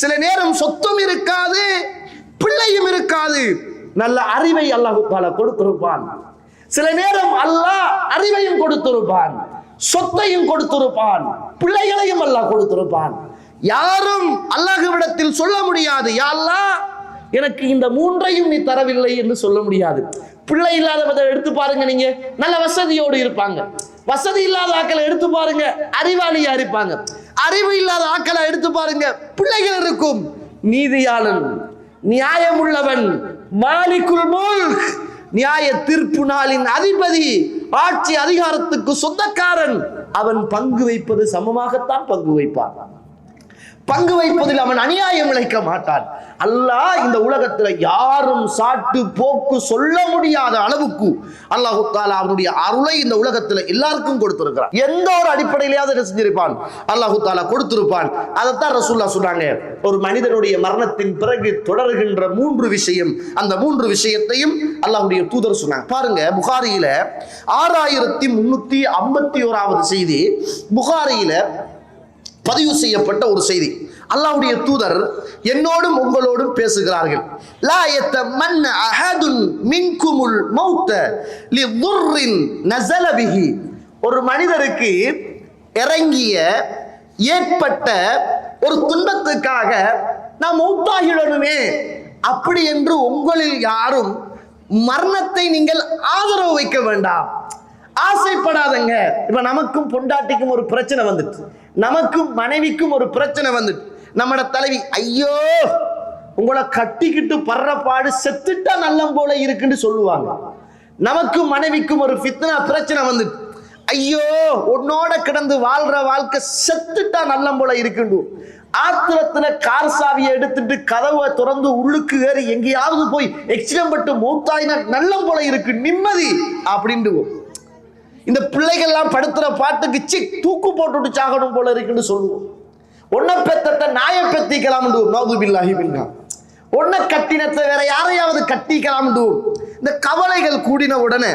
S2: சில நேரம் சொத்தும் இருக்காது, பிள்ளையும் இருக்காது, நல்ல அறிவை அல்லாஹ் தஆலா கொடுத்திருப்பான். சில நேரம் அல்லாஹ் அறிவையும் கொடுத்திருப்பான், சொத்தையும் கொடுத்திருப்பான், பிள்ளைகளையும் அல்லாஹ் கொடுத்திருப்பான். யாரும் அல்லாஹ்விடத்தில் சொல்ல முடியாது, யா அல்லாஹ் எனக்கு இந்த மூன்றையும் நீ தரவில்லை என்று சொல்ல முடியாது. பிள்ளை இல்லாதவதை எடுத்து பாருங்க, நீங்க நல்ல வசதியோடு இருப்பாங்க. வசதி இல்லாத ஆக்களை எடுத்து பாருங்க, அறிவாளியா இருப்பாங்க. அறிவு இல்லாத ஆக்களை எடுத்து பாருங்க, பிள்ளைகள் இருக்கும். நீதியாளன், நியாயமுள்ளவன், மாலிகுல் முல்க், நியாய தீர்ப்பு நாளின் அதிபதி, ஆட்சி அதிகாரத்துக்கு சொந்தக்காரன், அவன் பங்கு வைப்பது சமமாகத்தான் பங்கு வைப்பான். பங்கு வைப்பதில் அவன் அநியாயம் இழைக்க மாட்டான். அல்லாஹ் இந்த உலகத்துல யாரும் சாட்டு போக்கு சொல்ல முடியாத அளவுக்கு அல்லாஹ் தஆலா அவனுடைய அருளை இந்த உலகத்துல எல்லாருக்கும் கொடுத்திருக்கிறான். எந்த ஒரு அடிப்படையிலாவது என்ன செஞ்சிருப்பான்? அல்லாஹ் தஆலா கொடுத்திருப்பான். அதைத்தான் ரசூலுல்லாஹ் சொன்னாங்க, ஒரு மனிதனுடைய மரணத்தின் பிறகு தொடர்கின்ற மூன்று விஷயம், அந்த மூன்று விஷயத்தையும் அல்லாஹ்வுடைய தூதர் சொன்னாங்க. பாருங்க, புகாரியில 6351வது செய்தி, புகாரியில பதிவு செய்யப்பட்ட ஒரு செய்தி. அல்லாஹ்வுடைய தூதர் என்னோடும் உங்களோடும் பேசுகிறார்கள். லா யதமன்ன அஹதுன் மின்குமுல் மௌத லிதுர்ரின் நஸல பிஹி, ஒரு மனிதருக்கு ஏற்பட்ட ஒரு துன்பத்துக்காக நாம் மௌத்தாகிடணுமே அப்படி என்று உங்களில் யாரும் மரணத்தை நீங்கள் ஆதரவு வைக்க வேண்டாம், ஆசைப்படாதங்க. இப்ப நமக்கும் பொண்டாட்டிக்கும் ஒரு பிரச்சனை வந்துட்டு, நமக்கும் மனைவிக்கும் ஒரு பிரச்சனை வந்துட்டு, நம்மட தலைவி ஐயோ உங்களை கட்டிக்கிட்டு படுற பாடு செத்துட்டா நல்லம் போல இருக்குன்னு சொல்லுவாங்க. நமக்கும் மனைவிக்கும் ஒரு ஃபித்னா பிரச்சனை வந்துட்டு, ஐயோ உன்னோட கிடந்து வாழ்ற வாழ்க்கை செத்துட்டா நல்லம் போல இருக்குன்னு ஆத்திரத்துல கார் சாவியை எடுத்துட்டு கதவை திறந்து உள்ளுக்கு ஏறி எங்கேயாவது போய் எக்ஸிடென்ட் பட்டு மூத்தாயினா நல்லம் போல இருக்கு, நிம்மதி அப்படின்ட்டு. இந்த பிள்ளைகள்லாம் படுத்துற பாட்டுக்கு சிக் தூக்கு போட்டுட்டு சாகணும் போல இருக்குன்னு சொல்லுவோம். ஒன்ன பெத்தத்தை நாய பெத்திக்கலாம், நௌதுபில்லாஹி மின்ஹா. ஒன்ன கட்டினத்தை வேற யாரையாவது கட்டிக்கலாம். இந்த கவலைகள் கூடின உடனே,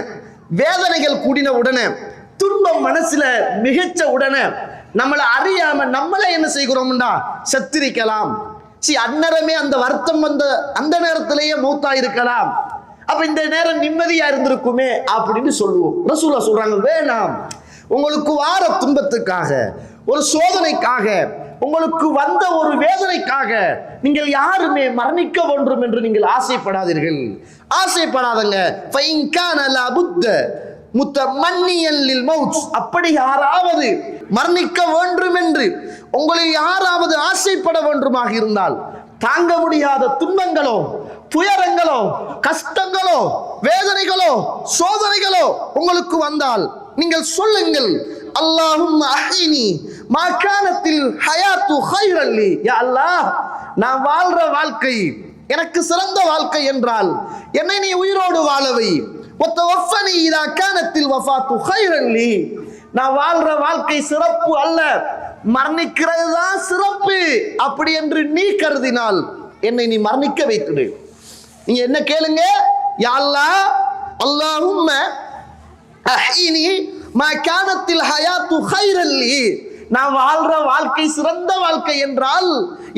S2: வேதனைகள் கூடின உடனே, துன்பம் மனசுல மிகச்ச உடனே நம்மளை அறியாம நம்மளே என்ன செய்கிறோம்டா செத்திரிக்கலாம். அந்நேரமே அந்த வருத்தம் வந்த அந்த நேரத்திலேயே மௌத்தா இருக்கலாம். அப்ப இந்த நேரம் நிம்மதியா இருந்திருக்குமே அப்படின்னு சொல்லுவோம். ரசூலுல்லாஹ் சொல்றாங்க, வேணாம். உங்களுக்கு வார துன்பத்துக்காக, ஒரு சோதனைக்காக, உங்களுக்கு வந்த ஒரு வேதனைக்காக நீங்கள் யாருமே மரணிக்க வேண்டும் என்று நீங்கள் ஆசைப்படாதீர்கள், ஆசைப்படாதங்க. ஃபைன் கான லா புத்த முத்தமன்னியன் லில் மௌத், அப்படி யாராவது மரணிக்க வேண்டும் என்று உங்களில் யாராவது ஆசைப்பட வேண்டுமாக இருந்தால், தாங்க முடியாத துன்பங்களோ துயரங்களோ கஷ்டங்களோ வேதனைகளோ சோதனைகளோ உங்களுக்கு வந்தால் நீங்கள் சொல்லுங்கள், அல்லாஹும்ம அஹ்யினி மா கானத்தில் ஹயாத்து கைரன் லி. யா அல்லாஹ், நான் வாழ்ற வாழ்க்கை எனக்கு சிறந்த வாழ்க்கை என்றால் என்னை நீ உயிரோடு வாழவை. வத்தவஃபனி இதா கானத்தில் வஃபாத்து கைரன் லி. நான் வாழ்ற வாழ்க்கை சிறப்பு அல்ல, மரணிக்கிறது தான் சிறப்பு அப்படி என்று நீ கருதினால் என்னை நீ மரணிக்க வைத்துடு. நீங்க என்ன கேளுங்க, யா அல்லாஹ், அல்லாஹும்ம அஹ்யினி மா கானத்தில் ஹயாத்து கைரன் லி. நான் வாழ்ற வாழ்க்கை சிறந்த வாழ்க்கை என்றால்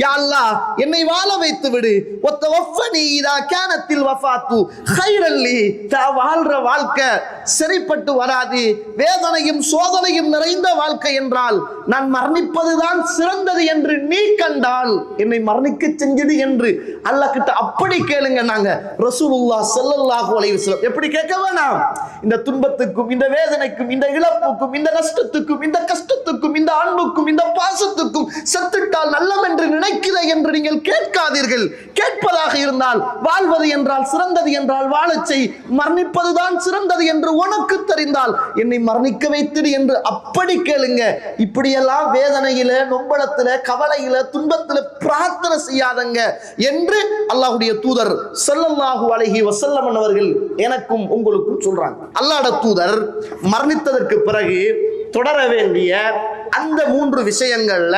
S2: யா அல்லாஹ் என்னை வாழ வைத்து விடு. வத்தவஃபனி இதா கானத்தில் வஃபாத்து கைரன் லி. நான் வாழ்ற வாழ்க்கை சரிப்பட்டு வராது, வேதனையும் சோதனையும் நிறைந்த வாழ்க்கை என்றால் நான் மரணிப்பதுதான் சிறந்தது என்று நீ கண்டால் என்னை மரணிக்க செஞ்சது என்று அல்லாஹ் கிட்ட அப்படி கேளுங்க. நாங்க ரசூலுல்லாஹ் ஸல்லல்லாஹு அலைஹி வஸல்லம் எப்படி கேட்க வேணாம்? இந்த துன்பத்துக்கும் இந்த வேதனைக்கும் இந்த இழப்புக்கும் இந்த நஷ்டத்துக்கும் இந்த கஷ்டத்துக்கும் இந்த அன்புக்கும் இந்த பாசத்துக்கும் செத்துட்டால் நல்லம் என்று நினைக்கிற என்று நீங்கள் கேட்காதீர்கள். கேட்பதாக இருந்தால் வாழ்வது என்றால் சிறந்தது என்றால் வாழச் செய், மரணிப்பதுதான் சிறந்தது என்று உனக்கு தெரிந்தால் என்னை மரணிக்க வைத்திடு என்று அப்படி கேளுங்க. இப்படியெல்லாம் வேதனையில நொம்பலத்துல கவலையில துன்பத்துல பிரார்த்தனை செய்யாதங்க என்று அல்லாஹ்வுடைய தூதர் ஸல்லல்லாஹு அலைஹி வஸல்லம் அவர்கள் எனக்கும் உங்களுக்கும் சொல்றாங்க. அல்லாஹ்வுடைய தூதர் மரணித்ததற்கு பிறகு தொடர வேண்டிய அந்த 3 விஷயங்கள்ல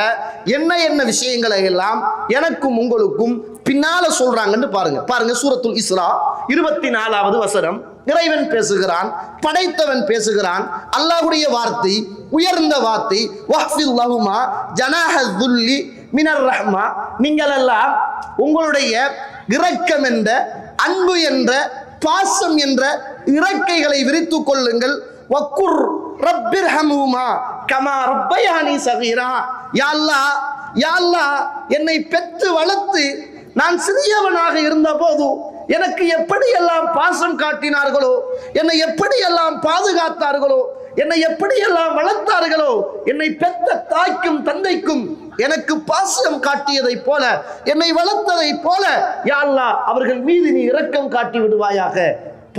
S2: என்ன என்ன விஷயங்களை எல்லாம் எனக்கும் உங்களுக்கும் பின்னால சொல்றாங்கன்னு பாருங்க. சூரத்துல் இஸ்ரா 24வது வசனம். இறைவன் பேசுகிறான், படைத்தவன் பேசுகிறான். அல்லாஹ்வுடைய வார்த்தை உயர்ந்த வார்த்தை. வஹ்ஃபில் லஹுமா ஜனாஹல் துல்லி மினர் ரஹ்மா. நீங்கள் எல்லாம் உங்களுடைய இரக்கம் என்ற அன்பு என்ற பாசம் என்ற இறக்கைகளை விரித்துக் கொள்ளுங்கள். வக்குர் ரப்பிர்ஹமுமா கமா ரப்பயானி சகீரா. யா அல்லாஹ், யா அல்லாஹ், என்னை பெற்று வளர்த்து நான் சிறியவனாக இருந்த போது எனக்கு எப்படி எல்லாம் பாசம் காட்டினார்களோ, என்னை எப்படி எல்லாம் பாதுகாத்தார்களோ, என்னை எப்படி எல்லாம் வளர்த்தார்களோ, என்னை பெற்ற தாய்க்கும் தந்தைக்கும் எனக்கு பாசம் காட்டியதை போல என்னை வளர்த்ததை போல யா அல்லாஹ் அவர்கள் மீது நீ இரக்கம் காட்டி விடுவாயாக,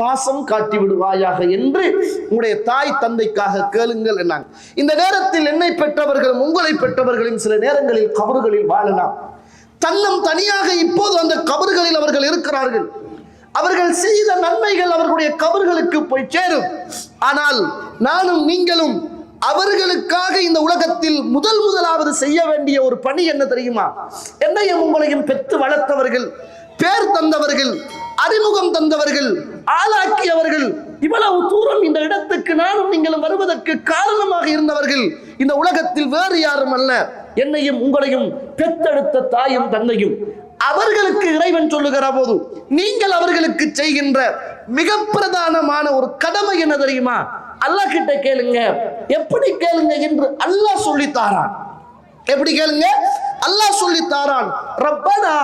S2: பாசம் காட்டி விடுவாயாக என்று உங்களுடைய தாய் தந்தைக்காக கேளுங்கள் என்னாங்க. இந்த நேரத்தில் என்னை பெற்றவர்களும் உங்களை பெற்றவர்களும் சில நேரங்களில் கபறுகளில் வாழலாம். தன்னம் தனியாக இப்போது அந்த கபறுகளில் அவர்கள் இருக்கிறார்கள். அவர்கள் செய்த நன்மைகள் அவர்களுடைய கபறுகளுக்கு போய் சேரும். ஆனால் நானும் நீங்களும் அவர்களுக்காக இந்த உலகத்தில் முதலாவது செய்ய வேண்டிய ஒரு பணி என்ன தெரியுமா? என்னையும் உங்களையும் பெற்று வளர்த்தவர்கள், பேர் தந்தவர்கள், அறிமுகம் தந்தவர்கள், ஆளாக்கியவர்கள், இவ்வளவு தூரம் இந்த இடத்துக்கு நானும் நீங்களும் வருவதற்கு காரணமாக இருந்தவர்கள் இந்த உலகத்தில் வேறு யாரும் அல்ல, என்னையும் உங்களையும் பெற்றெடுத்த தாயும் தந்தையும். அவர்களுக்கு இறைவன் சொல்லுகிற போது நீங்கள் அவர்களுக்கு செய்கின்ற மிக பிரதானமான ஒரு கடமை என்ன தெரியுமா? அல்லாஹ் கிட்ட கேளுங்க. எப்படி கேளுங்க என்று அல்லாஹ் சொல்லித்தாரான். எப்படி கேளுங்க? அல்லாஹ் சொல்லித்தாரான். ரப்பனா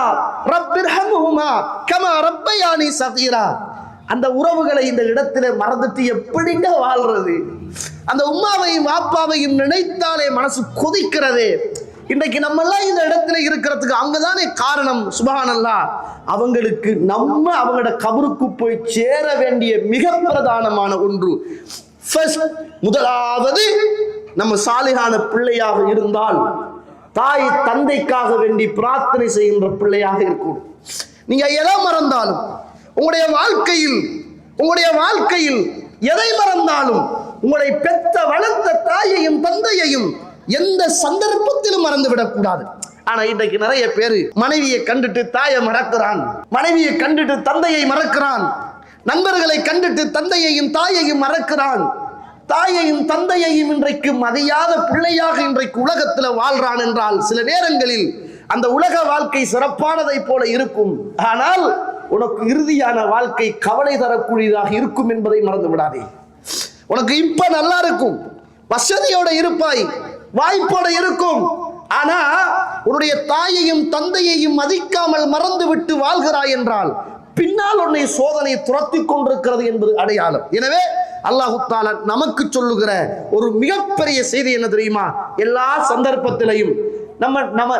S2: ரப்பிர்ஹம்ஹுமா கமா ரப்பயானி சகீரா. அந்த உறவுகளை இந்த இடத்துல மறந்துட்டு எப்படிங்க வாழ்றது? அந்த உம்மாவையும் வாப்பாவையும் நினைத்தாலே மனசு கொதிக்கிறது. இன்றைக்கு நம்ம எல்லாம் இந்த இடத்துல இருக்கிறதுக்கு அங்கதானே காரணம். சுப்ஹானல்லாஹ், அவங்களுக்கு நம்ம அவங்களோட கபருக்கு போய் சேர வேண்டிய மிக பிரதானமான ஒன்று. முதலாவது, நம்ம சாலிகான பிள்ளையாக இருந்தால் தாய் தந்தைக்காக வேண்டி பிரார்த்தனை செய்கின்ற பிள்ளையாக இருக்கணும். நீங்க எதை மறந்தாலும் உங்களுடைய வாழ்க்கையில் எதை மறந்தாலும் உங்களை பெற்ற வளர்த்த தாயையும் தந்தையையும் எந்த சந்தர்ப்பத்திலும் மறந்து விடக்கூடாது. ஆனா இன்றைக்கு நிறைய பேரு மனைவியை கண்டுட்டு தாயை மறக்கிறான், மனைவியை கண்டுட்டு தந்தையை மறக்கிறான், நண்பர்களை கண்டுட்டு தந்தையையும் தாயையும் மறக்கிறான். தாயையும் தந்தையையும் இன்றைக்கு மதியாத பிள்ளையாக இன்றைக்கு உலகத்துல வாழ்றான் என்றால் சில நேரங்களில் அந்த உலக வாழ்க்கை சிறப்பானதை போல இருக்கும். ஆனால் உனக்கு இறுதியான வாழ்க்கை கவலை தரக்கூடியதாக இருக்கும் என்பதை மறந்து விடாதே. உனக்கு இப்ப நல்லா இருக்கும், வசதியோட இருப்பாய், வாய்ப்போட இருக்கும். ஆனா உன்னுடைய தாயையும் தந்தையையும் மதிக்காமல் மறந்து விட்டு வாழ்கிறாய் என்றால் பின்னால் உன்னை சோதனை துரத்தி கொண்டிருக்கிறது என்பது அடையாளம். எனவே அல்லாஹ் தஆலா நமக்கு சொல்லுகிற ஒரு மிகப்பெரிய செய்தி என்ன தெரியுமா? எல்லா சந்தர்ப்பத்திலையும்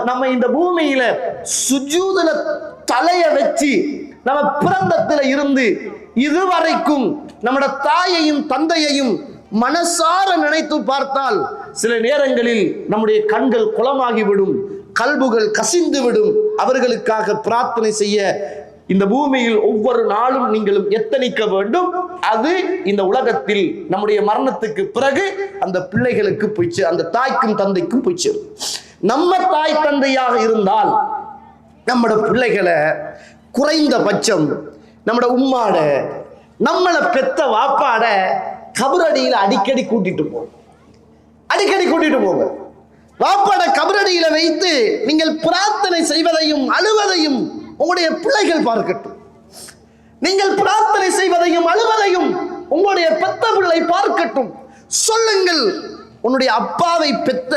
S2: நம்ம இந்த பூமியில சுஜூதுல தலைய வச்சு நம்ம பிறந்தத்துல இருந்து இதுவரைக்கும் நம்மட தாயையும் தந்தையையும் மனசார நினைத்து பார்த்தால் சில நேரங்களில் நம்முடைய கண்கள் குளமாகிவிடும், கல்புகள் கசிந்து விடும். அவர்களுக்காக பிரார்த்தனை செய்ய இந்த பூமியில் ஒவ்வொரு நாளும் நீங்களும் எத்தனிக்க வேண்டும். அது இந்த உலகத்தில் நம்முடைய மரணத்துக்கு பிறகு அந்த பிள்ளைகளுக்கு போய்ச்சு, அந்த தாய்க்கும் தந்தைக்கும் போய்ச்சு. நம்ம தாய் தந்தையாக இருந்தால் நம்மட பிள்ளைகளை குறைந்தபட்சம் நம்மட உம்மாட நம்மளை பெத்த வாப்பாட கபரடியில அடிக்கடி கூட்டிட்டு போங்க. வாப்பாட கபரடியில வைத்து நீங்கள் பிரார்த்தனை செய்வதையும் அழுவதையும் உங்களுடைய பிள்ளைகள் பார்க்கட்டும். நீங்கள் பிரார்த்தனை செய்வதையும் அழுவதையும் உங்களுடைய பெத்த பிள்ளை பார்க்கட்டும். சொல்லுங்கள், உன்னுடைய அப்பாவை பெத்த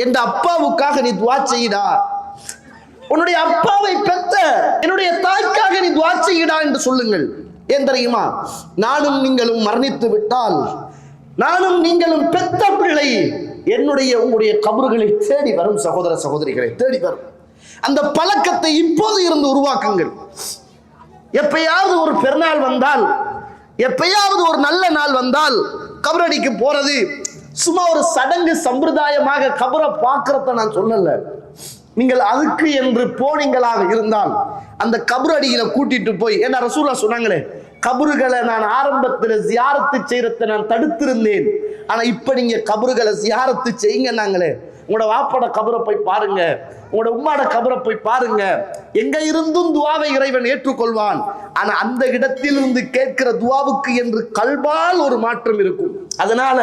S2: என்ற அப்பாவுக்காக நீ துஆ செய்யடா, உன்னுடைய அப்பாவை பெத்த என்னுடைய தாய்க்காக நீ துஆ செய்யடா என்று சொல்லுங்கள். ஏன் தெரியுமா? நானும் நீங்களும் மரணித்து விட்டால், நானும் நீங்களும் பெத்த பிள்ளை என்னுடைய உங்களுடைய கபறுகளை தேடி வரும். சகோதர சகோதரிகளை தேடி வரும். அந்த பழக்கத்தை இப்போது இருந்து உருவாக்குங்கள். எப்பயாவது ஒரு பெருநாள் வந்தால், எப்பயாவது ஒரு நல்ல நாள் வந்தால் கபரடிக்கு போறது சும்மா ஒரு சடங்கு சம்பிரதாயமாக கபரை பார்க்கறத நான் சொல்லல. நீங்கள் அதுக்கு என்று போனீங்களாக இருந்தால் அந்த கபரடியில கூட்டிட்டு போய், என்ன ரசூலுல்லாஹ் சொன்னாங்களே, கபறுகளை நான் ஆரம்பத்தில் ஜியாரத்து செய்யறத நான் தடுத்திருந்தேன், ஆனா இப்ப நீங்க கபறுகளை ஜியாரத்து செய்யுங்க. நாங்களே உங்களோட வாப்போட கபரை போய் பாருங்க, உங்களோட உம்மாட கபரை போய் பாருங்க. எங்க இருந்தும் துவாவை இறைவன் ஏற்றுக்கொள்வான். ஆனா அந்த இடத்திலிருந்து கேட்கிற துவாவுக்கு என்று கல்பால் ஒரு மாற்றம் இருக்கும். அதனால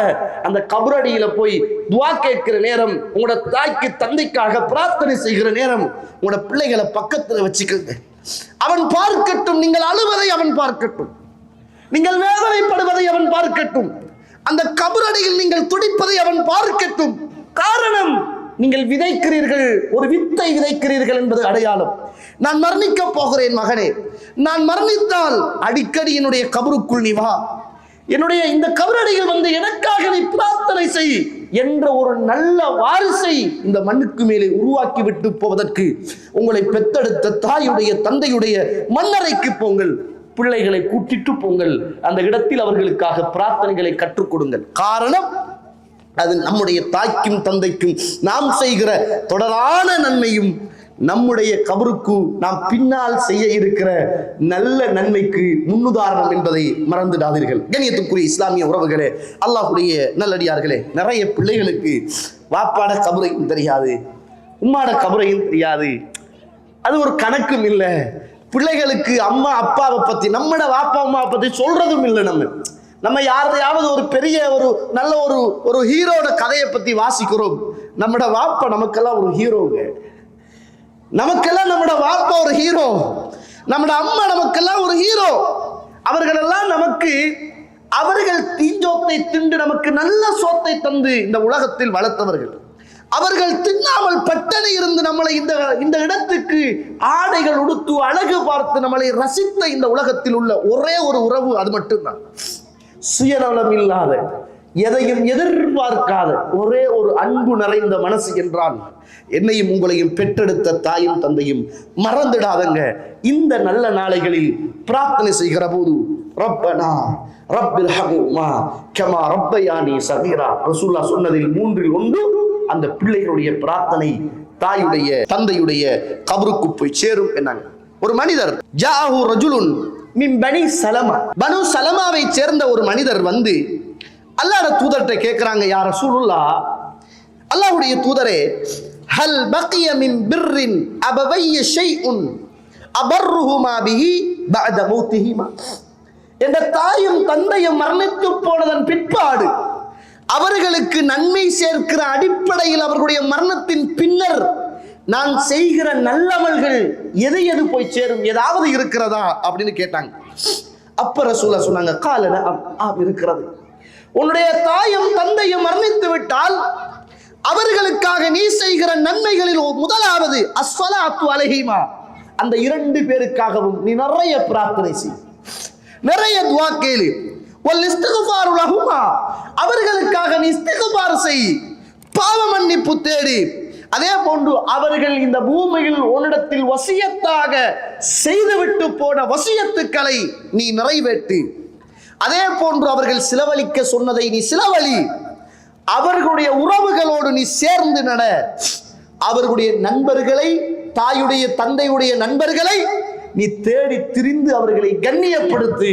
S2: அந்த கபரடியில போய் துவா கேட்கிற நேரம், உங்களோட தாய்க்கு தந்தைக்காக பிரார்த்தனை செய்கிற நேரம், உங்களோட பிள்ளைகளை பக்கத்துல வச்சுக்கோங்க. அவன் பார்க்கட்டும், நீங்கள் அழுவதை அவன் பார்க்கட்டும், நீங்கள் வேதனைப்படுவதை அவன் பார்க்கட்டும், அந்த கபரடியில் நீங்கள் துடிப்பதை அவன் பார்க்கட்டும். காரணம், நீங்கள் விதைக்கிறீர்கள், ஒரு வித்தை விதைக்கிறீர்கள் என்பது அடையாளம். நான் மரணிக்க போகிறேன் மகனே, நான் மரணித்தால் அடிக்கடி என்னுடைய கபருக்குள் நீ வா, என்னுடைய இந்த கபரடியில் வந்து எனக்காக நீ பிரார்த்தனை செய் என்ற ஒரு நல்ல வாரிசை இந்த மண்ணுக்கு மேலே உருவாக்கி விட்டு போவதற்கு உங்களை பெத்தெடுத்த தாயுடைய தந்தையுடைய மண்ணறைக்கு போங்கள், பிள்ளைகளை கூட்டிட்டு போங்கள். அந்த இடத்தில் அவர்களுக்காக பிரார்த்தனைகளை கற்றுக் கொடுங்கள். காரணம், அது நம்முடைய தாய்க்கும் தந்தைக்கும் நாம் செய்கிற தொடரான நன்மையும் நம்முடைய கபருக்கு நாம் பின்னால் செய்ய இருக்கிற நல்ல நன்மைக்கு முன்னுதாரணம் என்பதை மறந்துடாதீர்கள். கண்ணியத்துக்குரிய இஸ்லாமிய உறவுகளே, அல்லாஹ்வுடைய நல்லடியார்களே, நிறைய பிள்ளைகளுக்கு வாப்பாட கபரையும் தெரியாது, உம்மாட கபரையும் தெரியாது. அது ஒரு கணக்கும் இல்லை. பிள்ளைகளுக்கு அம்மா அப்பாவை பத்தி, நம்மட வாப்பா அம்மாவை பத்தி சொல்றதும் இல்லை. நம்ம யாரையாவது ஒரு பெரிய ஒரு நல்ல ஒரு ஹீரோட கதையை பத்தி வாசிக்கிறோம். நம்மட வாப்பா நமக்கெல்லாம் ஒரு ஹீரோங்க, நமக்கெல்லாம் நம்மட வாப்பா ஒரு ஹீரோ, நம்மட அம்மா நமக்கெல்லாம் ஒரு ஹீரோ. அவர்களெல்லாம் நமக்கு, அவர்கள் தீஞ்சோத்தை திண்டு நமக்கு நல்ல சோத்தை தந்து இந்த உலகத்தில் வளர்த்தவர்கள். அவர்கள் தின்னாமல் பட்டணி இருந்து நம்மளை இந்த இடத்துக்கு ஆடைகள் உடுத்து அழகு பார்த்து நம்மளை ரசித்த இந்த உலகத்தில் உள்ள ஒரே ஒரு உறவு அது மட்டும்தான். சுயநலம் இல்லாத, எதையும் எதிர்பார்க்காத ஒரே ஒரு அன்பு நிறைந்த மனசு என்றால் என்னையும் உங்களையும் பெற்றெடுத்த தாயும் தந்தையும் மறந்துடாதங்க. இந்த நல்ல நாளைகளில் பிரார்த்தனை செய்கிற போது, ரப்பனா ரப்பிர்ஹம்ஹுமா கமா ரப்பயானி ஸகீரா, ரசூலுல்லாஹ் சொன்னதில் 3 அந்த பிள்ளைகளுடைய பிரார்த்தனை தாயுடைய தந்தையுடைய கபருக்கு போய் சேரும் என்னாங்க. ஒரு மனிதர், ஜாஹு ரஜுலுன் மின் பனி சலமா, பனு சலமாவை சேர்ந்த ஒரு மனிதர் வந்து அல்லாஹ்வுடைய தூதர்கிட்ட கேட்கிறாங்க, யா ரசூலுல்லாஹ், அல்லாஹ்வுடைய தூதரே, ஹல் பக்கிய மின் பிர்ரின் அபவைய ஷைஉன் அபர்ருஹுமா பிஹி பஅத மௌத்திஹிமா, என்ற தாயும் தந்தையும் மரணித்து போனதன் பிற்பாடு அவர்களுக்கு நன்மை சேர்க்கிற அடிப்படையில் அவர்களுடைய மரணத்தின் பின்னர் நான் செய்கிற நல்லமல்கள் எது போய் சேரும், ஏதாவது இருக்கிறதா அப்படின்னு கேட்டாங்க. அப்ப ரசூலுல்லாஹ் சொன்னாங்க, காலன இருக்கிறது. உன்னுடைய தாயும் தந்தையும் மரணித்து விட்டால் அவர்களுக்காக நீ செய்கிற நன்மைகளில் முதலாவது அஸ்ஸலாத்து அலைஹிமா, அந்த 2 பேருக்காகவும் நீ நிறைய பிரார்த்தனை செய், நிறைய துஆ கேளு. வல் இஸ்திக்ஃபாரு லஹுமா, அவர்களுக்காக நீ இஸ்திக்ஃபார் செய், பாவ மன்னிப்பு தேடு. அதே போன்று அவர்கள் இந்த பூமியில் உன்னிடத்தில் வசியத்தாக செய்துவிட்டு போன வசியத்துக்களை நீ நிறைவேற்று. அதே போன்று அவர்கள் செலவழிக்க சொன்னதை நீ செலவழி. அவர்களுடைய உறவுகளோடு நீ சேர்ந்து நட. அவர்களுடைய நண்பர்களை, தாயுடைய தந்தையுடைய நண்பர்களை நீ தேடி திரிந்து அவர்களை கண்ணியப்படுத்து.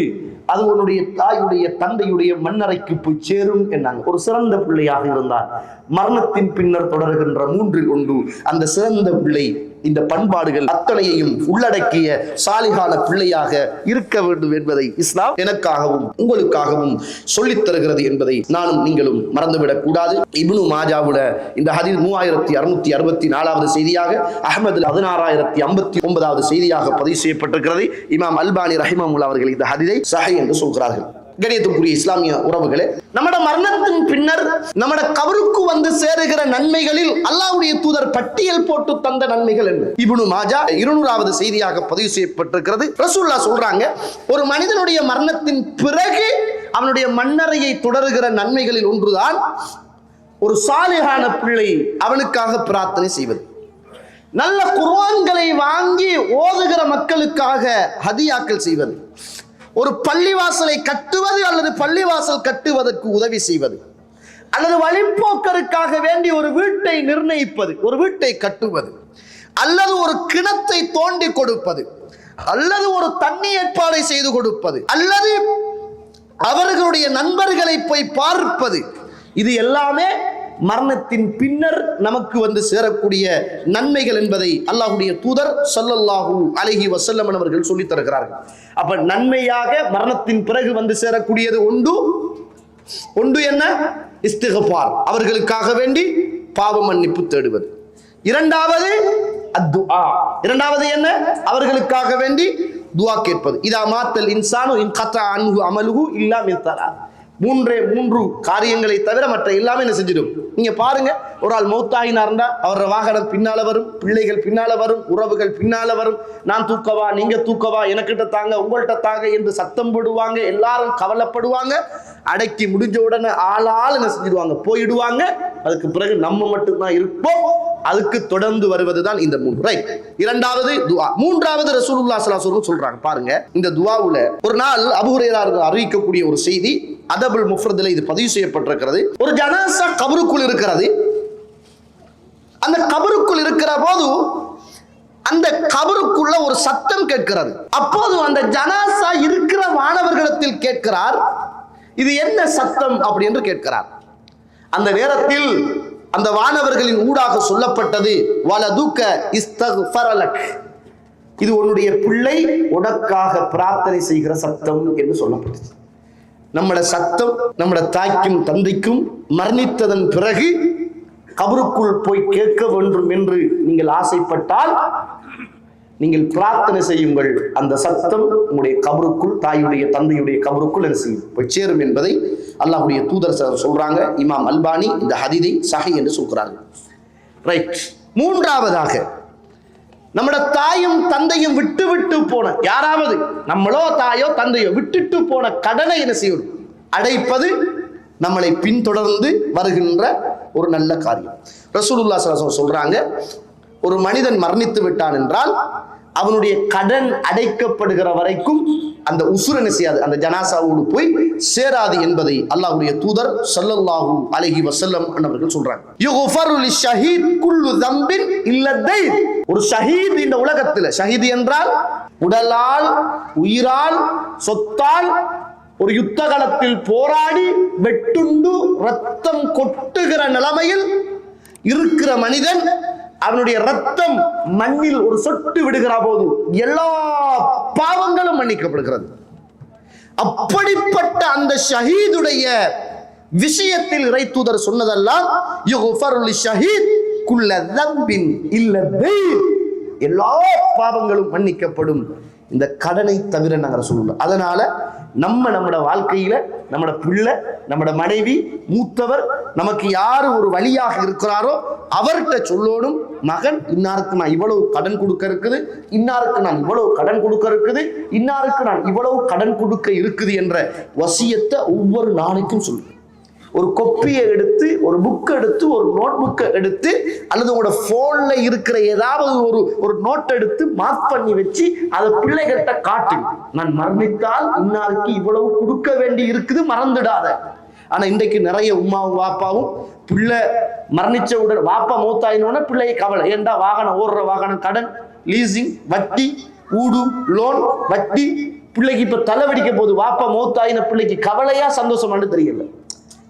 S2: அது உன்னுடைய தாயுடைய தந்தையுடைய மண்ணறைக்கு போய் சேரும் என்றாங்க. ஒரு சிறந்த பிள்ளையாக இருந்தார். மரணத்தின் பின்னர் தொடர்கின்ற 3 அந்த சிறந்த பிள்ளை இந்த பண்பாடுகள் அத்தனையையும் உள்ளடக்கிய சாலிகான பிள்ளையாக இருக்க வேண்டும் என்பதை இஸ்லாம் எனக்காகவும் உங்களுக்காகவும் சொல்லித் தருகிறது என்பதை நானும் நீங்களும் மறந்துவிடக் கூடாது. இப்னு மாஜாவுல இந்த ஹதீஸ் 3664வது செய்தியாக, அஹ்மதுல 16059வது செய்தியாக பதிவு செய்யப்பட்டிருக்கிறது. இமாம் அல்பானி ரஹிமஹுல்லாஹ் அவர்கள் இந்த ஹதீஸை சஹீஹ் என்று சொல்கிறார்கள். கணியத்துக்குரிய இஸ்லாமிய உறவுகளே, நம்மட மரணத்தின் பின்னர் நம்மட கபருக்கு வந்து சேருகிற நன்மைகளில் அல்லாஹ்வுடைய தூதர் பட்டியல் போட்டு தந்த நன்மைகள் என்ன? இப்னு மாஜா 200வது செய்தியாக பதிவு செய்யப்பட்டிருக்கிறது. ரசூலுல்லாஹ் சொல்றாங்க, ஒரு மனிதனுடைய மரணத்தின் பிறகு அவனுடைய மண்ணறையை தொடருகிற நன்மைகளில் ஒன்றுதான் ஒரு சாலிஹான பிள்ளை அவனுக்காக பிரார்த்தனை செய்வது, நல்ல குர்ஆன்களை வாங்கி ஓதுகிற மக்களுக்காக ஹதியாக்கள் செய்வது, ஒரு பள்ளிவாசலை கட்டுவது அல்லது பள்ளிவாசல் கட்டுவதற்கு உதவி செய்வது, அல்லது வழிப்போக்கருக்காக வேண்டி ஒரு வீட்டை நிர்ணயிப்பது, ஒரு வீட்டை கட்டுவது, அல்லது ஒரு கிணத்தை தோண்டி கொடுப்பது, அல்லது ஒரு தண்ணி ஏற்பாடை செய்து கொடுப்பது, அல்லது அவர்களுடைய நண்பர்களை போய் பார்ப்பது, இது எல்லாமே மரணத்தின் பின்னர் நமக்கு வந்து சேரக்கூடிய நன்மைகள் என்பதை அல்லாஹ்வுடைய தூதர் ஸல்லல்லாஹு அலைஹி வஸல்லம் அவர்கள் சொல்லித் தருகிறார்கள். அப்ப நன்மையாக மரணத்தின் பிறகு வந்து சேரக்கூடியது ஒன்று என்ன? இஸ்திக்ஃபார், அவர்களுக்காக வேண்டி பாவ மன்னிப்பு தேடுவது. இரண்டாவது அத்துஆ, இரண்டாவது என்ன? அவர்களுக்காக வேண்டி துஆ கேட்பது. இதா மாத்தல் இன்சானு இன் கத்தா அன்ஹு அமலுஹு இல்லா மின் தலா, மூன்று காரியங்களை தவிர மற்ற எல்லாமே என்ன செஞ்சிடும். நீங்க பாருங்க, ஒரு ஆள் மௌத்தாயினார்ந்தா அவரோட வாகனம் பின்னால வரும், பிள்ளைகள் பின்னால வரும், உறவுகள் பின்னால வரும். நான் தூக்கவா, நீங்க தூக்கவா, எனக்கிட்ட தாங்க, உங்கள்கிட்ட தாங்க என்று சத்தம் போடுவாங்க. எல்லாரும் கவலைப்படுவாங்க. அடக்கி முடிஞ்ச உடனே ஆளால் என்ன செஞ்சிடுவாங்க, போயிடுவாங்க. அதுக்கு பிறகு நம்ம மட்டும்தான் இருப்போம். அதுக்கு தொடர்ந்து வருவதுதான் இந்த 3. ரைட். இரண்டாவது துஆ. மூன்றாவது ரசூலுல்லாஹி ஸல்லல்லாஹு அலைஹி வஸல்லம் சொல்றாங்க. பாருங்க, இந்த துஆவுல ஒரு நாள் அபூ ஹுரைரா அறிவிக்கக்கூடிய ஒரு செய்தி அதபுல் முஃப்ரத்ல இது பதிவு செய்யப்பட்டிருக்கிறது. ஒரு ஜனாஸா கபருக்குள் இருக்கிறது. அந்த கபருக்குள் இருக்கிற போது அந்த கபருக்குள்ள ஒரு சத்தம் கேட்கிறது. அப்போது அந்த ஜனாஸா இருக்கிற மாணவர்களிடத்தில் கேட்கிறார், இது என்ன சத்தம் அப்படி என்று கேட்கிறார். அந்த நேரத்தில் அந்த வானவர்களின் ஊடாக சொல்லப்பட்டது, வலதுக இஸ்தக்ஃபரலக், இது உன்னுடைய பிள்ளை உனக்காக பிரார்த்தனை செய்கிற சத்தம் என்று சொல்லப்பட்டது. நம்மட சத்தம் நம்மட தாய்க்கும் தந்தைக்கும் மரணித்ததன் பிறகு கபருக்குள் போய் கேட்க வேண்டும் என்று நீங்கள் ஆசைப்பட்டால் நீங்கள் பிரார்த்தனை செய்யுங்கள். அந்த சத்தம் உங்களுடைய கபருக்குள், தாயுடைய தந்தையுடைய கபருக்குள் என்ன செய்யும், போய் சேரும் என்பதை அல்லாஹ்வுடைய தூதர் சொல்றாங்க. இமாம் அல்பானி இந்த ஹதீஸை சஹீஹ் என்று சொல்றாங்க. ரைட். மூன்றாவதாக, நம்மட தாயும் தந்தையும் விட்டு போன யாராவது, நம்மளோ தாயோ தந்தையோ விட்டுட்டு போன கடனை என்ன செய்யும், அடைப்பது நம்மளை பின்தொடர்ந்து வருகின்ற ஒரு நல்ல காரியம். ரசூலுல்லாஹி ஸல்லல்லாஹு அலைஹி வஸல்லம் சொல்றாங்க, ஒரு மனிதன் மரணித்து விட்டான் என்றால் அவனுடைய கடன் அடைக்கப்படுகிற வரைக்கும் அந்த உசுர் என்ன செய்யாது, அந்த ஜனாசாவோடு போய் சேராது என்பதை அல்லாஹ்வுடைய தூதர் ஸல்லல்லாஹு அலைஹி வஸல்லம் அவர்கள் சொல்றாங்க. யுஃபரு லிஷஹீத் குல்லு தம்பின் இல்ல தைன். ஒரு ஷஹீத் இந்த உலகத்தில், ஷஹீத் என்றால் உடலால், உயிரால், சொத்தால் ஒரு யுத்த களத்தில் போராடி வெட்டுண்டு ரத்தம் கொட்டுகிற நிலைமையில் இருக்கிற மனிதன், அவனுடைய ரத்தம் மண்ணில் ஒரு சொட்டு விடுகிற போது எல்லா பாவங்களும் மன்னிக்கப்படுகிறது. அப்படிப்பட்ட அந்த ஷஹீதுடைய விஷயத்தில் இறை தூதர் சொன்னதெல்லாம் யுஃபரு லிஷஹீத் குல்ல தம்பின் இல்ல தைன், எல்லா பாவங்களும் மன்னிக்கப்படும், இந்த கடனை தவிர நாங்கள் சொல்லலாம். அதனால நம்மட வாழ்க்கையில நம்மட பிள்ளை, நம்மட மனைவி, மூத்தவர், நமக்கு யாரு ஒரு வழியாக இருக்கிறாரோ அவர்கிட்ட சொல்லணும், மகன் இன்னாருக்கு நான் இவ்வளவு கடன் கொடுக்க இருக்குது, இன்னாருக்கு நான் இவ்வளவு கடன் கொடுக்க இருக்குது, இன்னாருக்கு நான் இவ்வளவு கடன் கொடுக்க இருக்குது என்ற வசியத்தை ஒவ்வொரு நாளைக்கும் சொல்லு. ஒரு கொப்பியை எடுத்து, ஒரு புக்கை எடுத்து, ஒரு நோட் புக்கை எடுத்து, அல்லது உங்களோட போன்ல இருக்கிற ஏதாவது ஒரு நோட் எடுத்து மார்க் பண்ணி வச்சு அதை பிள்ளைகிட்ட காட்டு. நான் மரணித்தால் இன்னாருக்கு இவ்வளவு கொடுக்க வேண்டி இருக்குது, மறந்துடாத. ஆனா இன்றைக்கு நிறைய உமாவும் வாப்பாவும் பிள்ளை மரணிச்ச உடனே, வாப்பா மூத்தாயினோட பிள்ளையை கவலை. ஏண்டா வாகனம் ஓடுற வாகனம் கடன், லீசிங், வட்டி, ஊடு, லோன், வட்டி. பிள்ளைக்கு இப்ப தலைவடிக்க போது, வாப்பா மூத்தாயின பிள்ளைக்கு கவலையா சந்தோஷமானு தெரியல.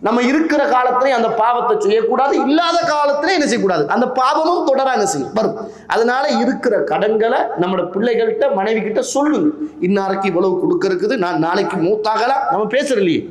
S2: நம்ம இருக்கிற காலத்திலே அந்த பாவத்தை செய்யக்கூடாது, இல்லாத காலத்திலே என்ன செய்யக்கூடாது, அந்த பாவமும் தொடர என்ன செய்யும் வரும். அதனால இருக்கிற கடன்களை நம்மளோட பிள்ளைகள்கிட்ட, மனைவி கிட்ட சொல்லுங்க. இன்னாருக்கு இவ்வளவு கொடுக்க இருக்குது, நான் நாளைக்கு மூத்தாகலாம். நம்ம பேசுறலையே,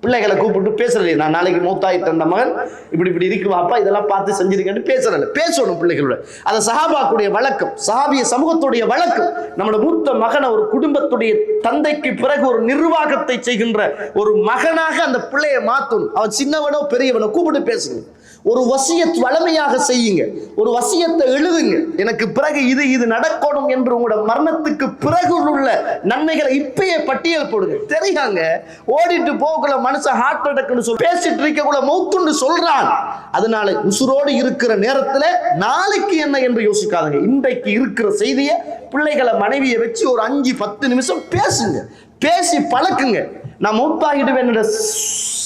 S2: பிள்ளைகளை கூப்பிட்டு பேசுறலையே, நான் நாளைக்கு மூத்தாயிட்ட மகன் இப்படி இப்படி இருக்கு வாப்பா, இதெல்லாம் பார்த்து செஞ்சிருக்கேன்னு பேசுறல. பேசணும் பிள்ளைகளோட. அது சஹாபாக்குடைய வழக்கம், சஹாபிய சமூகத்துடைய வழக்கம். நம்மளோட மூத்த மகனை ஒரு குடும்பத்துடைய தந்தைக்கு பிறகு ஒரு நிர்வாகத்தை செய்கின்ற ஒரு மகனாக அந்த பிள்ளையை மாத்தணும். அவன் சின்னவனோ பெரியவனோ கூப்பிட்டு பேசுங்க. ஒரு வசியத் வளமையாக செய்யுங்க, ஒரு வசியத்தை எழுதுங்க. எனக்கு பிறகு இது நடக்கணும் என்று உங்களோட மரணத்துக்கு பிறகு உள்ள நன்மைகளை இப்பயே பட்டியல் போடுங்க. தெரியாங்க ஓடிட்டு போகல மனுஷன் ஹார்ட் அட்டாக்னு சொல்லி பேசிட்டு இருக்கக்குள்ள மௌத்துன்னு சொல்றான். அதனால உசுரோடு இருக்கிற நேரத்துல நாளைக்கு என்ன என்று யோசிக்காதங்க. இன்றைக்கு இருக்கிற செய்தியை பிள்ளைகளை, மனைவியை வச்சு ஒரு 5-10 நிமிஷம் பேசுங்க, பேசி பழக்குங்க. நான் மூத்தாகிடுவேன் என்ற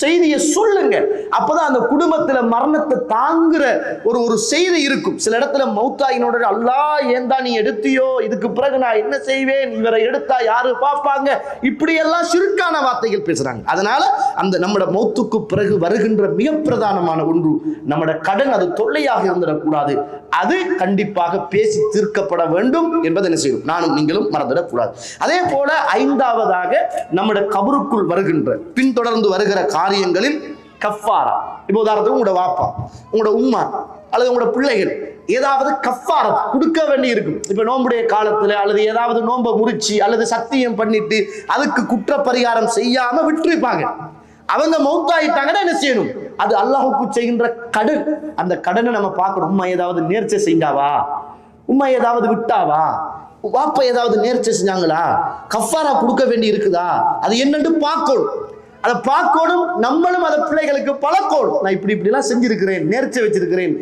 S2: செய்தியை சொல்லுங்க. அப்பதான் அந்த குடும்பத்துல மரணத்தை தாங்குற ஒரு செய்தி இருக்கும். சில இடத்துல மௌத்தாயினோட, அல்லாஹ் ஏந்தா நீ எடுத்தியோ, இதுக்கு பிறகு நான் என்ன செய்வேன், இவரை எடுத்தா யாரு பார்ப்பாங்க, இப்படி எல்லாம் சிறுக்கான வார்த்தைகள் பேசுறாங்க. அதனால அந்த நம்மட மௌத்துக்கு பிறகு வருகின்ற மிக பிரதானமான ஒன்று நம்மட கடன். அது தொல்லையாக இருந்துடக்கூடாது, அது கண்டிப்பாக பேசி தீர்க்கப்பட வேண்டும் என்பதை என்ன செய்யும், நானும் நீங்களும் மறந்துடக்கூடாது. அதே போல 5ஆவதாக நம்மட கபருக்குள் வருகின்ற பின்தொடர்ந்து வருகிற காரியங்களில் கஃபாரா. இப்போ உதாரணத்துக்கு உங்களோட வாப்பா, உங்களோட உம்மா அல்லது உங்களோட பிள்ளைகள் ஏதாவது கஃபாரா கொடுக்க வேண்டி இருக்கும். இப்ப நோம்புடைய காலத்துல அல்லது ஏதாவது நோன்பை முறிச்சு அல்லது சத்தியம் பண்ணிட்டு அதுக்கு குற்ற பரிகாரம் செய்யாம விட்டுருப்பாங்க. அவங்க மௌத்தாயிட்டாங்கன்னா என்ன செய்யணும், அது அல்லாஹுக்கு செய்கின்ற கடன். அந்த கடனை நம்ம பார்க்கணும். உம்மா ஏதாவது நேர்ச்சை செஞ்சாவா, உம்மா ஏதாவது விட்டாவா, வாப்பா ஏதாவது நேர்ச்சை செஞ்சாங்களா, கஃபாரா கொடுக்க வேண்டி இருக்குதா, அது என்னன்னு பார்க்கணும். அதை பார்க்கணும், நம்மளும் அதை பிள்ளைகளுக்கு பழக்கணும். நான் இப்படிலாம் செஞ்சிருக்கிறேன், நேர்ச்சை வச்சிருக்கிறேன்,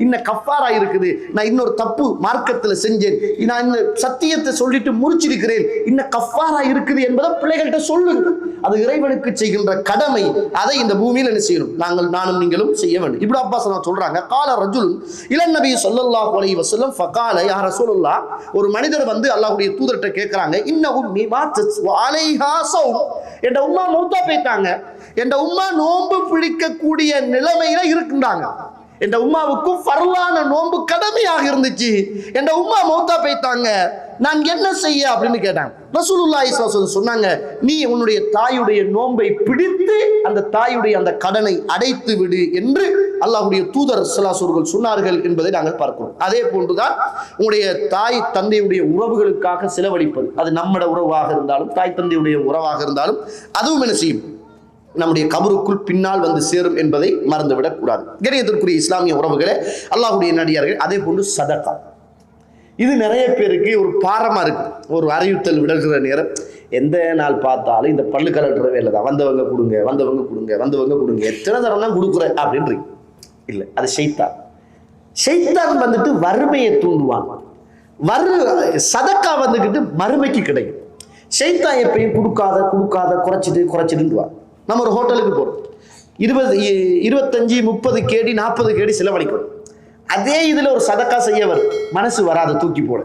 S2: இன்ன கஃபாரா இருக்குது, நான் இன்னொரு தப்பு மார்க்கத்துல செஞ்சேன், நான் இந்த சத்தியத்தை சொல்லிட்டு முறிச்சிருக்கிறேன், இன்ன கஃபாரா இருக்குது என்பதை பிள்ளைகள்கிட்ட சொல்லுங்க. அது இறைவனுக்கு செய்கின்ற கடமை. அதை இந்த பூமியில் என்ன செய்யணும், நானும் நீங்களும் செய்ய வேண்டும். இப்னு அப்பாஸ் சொல்றாங்க, கால ரஜுலுன் இலன் நபி ஸல்லல்லாஹு அலைஹி வஸல்லம் ஃபகால யா ரசூலுல்லாஹ், ஒரு மனிதர் வந்து அல்லாஹ்வுடைய தூதர்கிட்ட கேட்கறாங்க, இன்னஹு மீமாத்தஸ் வ அலைஹா ஸௌம், என்ற உம்மா மௌத்தா போயிட்டாங்க, என்ற உம்மா நோன்பு பிடிக்கக்கூடிய நிலைமையில இருக்கின்றாங்க, என்ற உம்மாவுக்கும் ஃபர்லான நோன்பு கடமையாக இருந்துச்சு, என்ற உம்மா மௌத்தா போயிட்டாங்க, நான் என்ன செய்ய அப்படின்னு கேட்டாங்க. ரசூலுல்லாஹி ஸல்லல்லாஹு அலைஹி வஸல்லம் சொன்னாங்க, நீ உன்னுடைய தாயுடைய நோன்பை பிடித்து அந்த தாயுடைய அந்த கடனை அடைத்து விடு என்று அல்லாஹ்வுடைய தூதர் ஸல்லல்லாஹு அலைஹி வஸல்லம் சொன்னார்கள் என்பதை நாங்கள் பார்க்கிறோம். அதே போன்றுதான் உங்களுடைய தாய் தந்தையுடைய உறவுகளுக்காக செலவழிப்பது, அது நம்மட உறவாக இருந்தாலும் தாய் தந்தையுடைய உறவாக இருந்தாலும் அதுவும் என்ன செய்யும், நம்முடைய கபருக்குள் பின்னால் வந்து சேரும் என்பதை மறந்துவிடக் கூடாது. கண்ணியத்திற்குரிய இஸ்லாமிய உறவுகளே, அல்லாஹ்வுடைய நடிகார்கள். அதே போன்று சதகா, இது நிறைய பேருக்கு ஒரு பாரமா இருக்கு. ஒரு அறிவுத்தல் விடுகிற நேரம் எந்த நாள் பார்த்தாலும் இந்த பல்லு கலட்டுற வேலை தான், வந்தவங்க கொடுங்க, வந்தவங்க கொடுங்க, வந்தவங்க கொடுங்க, எத்தனை தரம் தான் கொடுக்குற அப்படின்னு இல்லை. அது ஷைத்தான். ஷைத்தான் வந்துட்டு வறுமையை தூண்டுவான். சதக்கா வந்துக்கிட்டு மறுமைக்கு கிடைக்கும். ஷைத்தான் எப்பயும் கொடுக்காத குறைச்சிடுவான். நம்ம ஒரு ஹோட்டலுக்கு போறோம், 25-30 கேடி 40 கேடி செலவழிக்கிறோம். அதே இதுல ஒரு சதக்கா செய்ய வரும், மனசு வராது, தூக்கி போட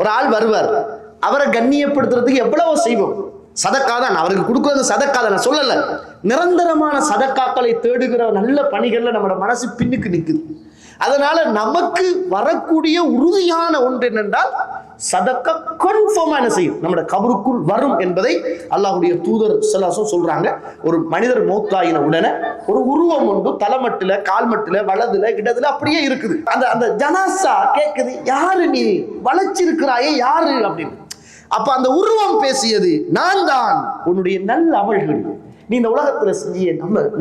S2: ஒரு ஆள் வருவார், அவரை கண்ணியப்படுத்துறதுக்கு எவ்வளவோ செய்வோம். சதக்கா தான் அவருக்கு கொடுக்குறது, சதக்கா தான். நான் சொல்லல, நிரந்தரமான சதக்காக்களை தேடுகிற நல்ல பணிகள்ல நம்மளோட மனசு பின்னுக்கு நிற்குது. அதனால நமக்கு வரக்கூடிய உறுதியான ஒன்று என்னென்றால் சதக்கா கன்ஃபார்மா என்ன செய்யும், நம்மளோட கபருக்குள் வரும் என்பதை அல்லாஹ்வுடைய தூதர் ஸல்லல்லாஹு அலைஹி வஸல்லம் சொல்றாங்க. ஒரு மனிதர் மௌத்தாயின உடனே ஒரு உருவம் ஒன்று தலைமட்டில, கால்மட்டில, வலதுல, இடதுல அப்படியே இருக்குது. அந்த ஜனாசா கேட்குது, யாரு நீ வளைச்சிருக்கிறாயே, யாரு அப்படின்னு. அப்ப அந்த உருவம் பேசியது, நான் தான் உன்னுடைய நல்ல அமல்கள், நீ இந்த உலகத்துல செஞ்சிய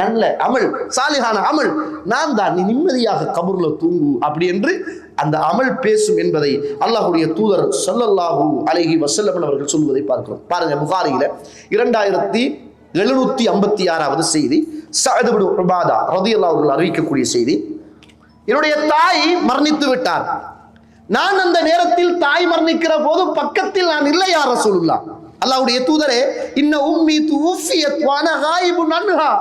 S2: நல்ல அமல், சாலிஹான அமல், நான் தான், நீ நிம்மதியாக கபூர்ல தூங்கு அப்படி என்று அந்த அமல் பேசும் என்பதை அல்லாஹ்வுடைய தூதர் ஸல்லல்லாஹு அலைஹி வஸல்லம் அவர்கள் சொல்வதை பார்க்கிறோம். பாருங்க, புகாரியில 2756வது செய்தி, சஅத் இப்னு உபாதா ரலியல்லாஹு அன்ஹு அறிவிக்கக்கூடிய செய்தி. என்னுடைய தாய் மரணித்து விட்டார். நான் அந்த நேரத்தில் தாய் மரணிக்கிற போது பக்கத்தில் நான் இல்லை யா ரசூலுல்லாஹ். அல்லாஹ்வுடைய தூதரே, இன்ன உம்மி துஃபியத் வ அன காயிபுன் அன்ஹா,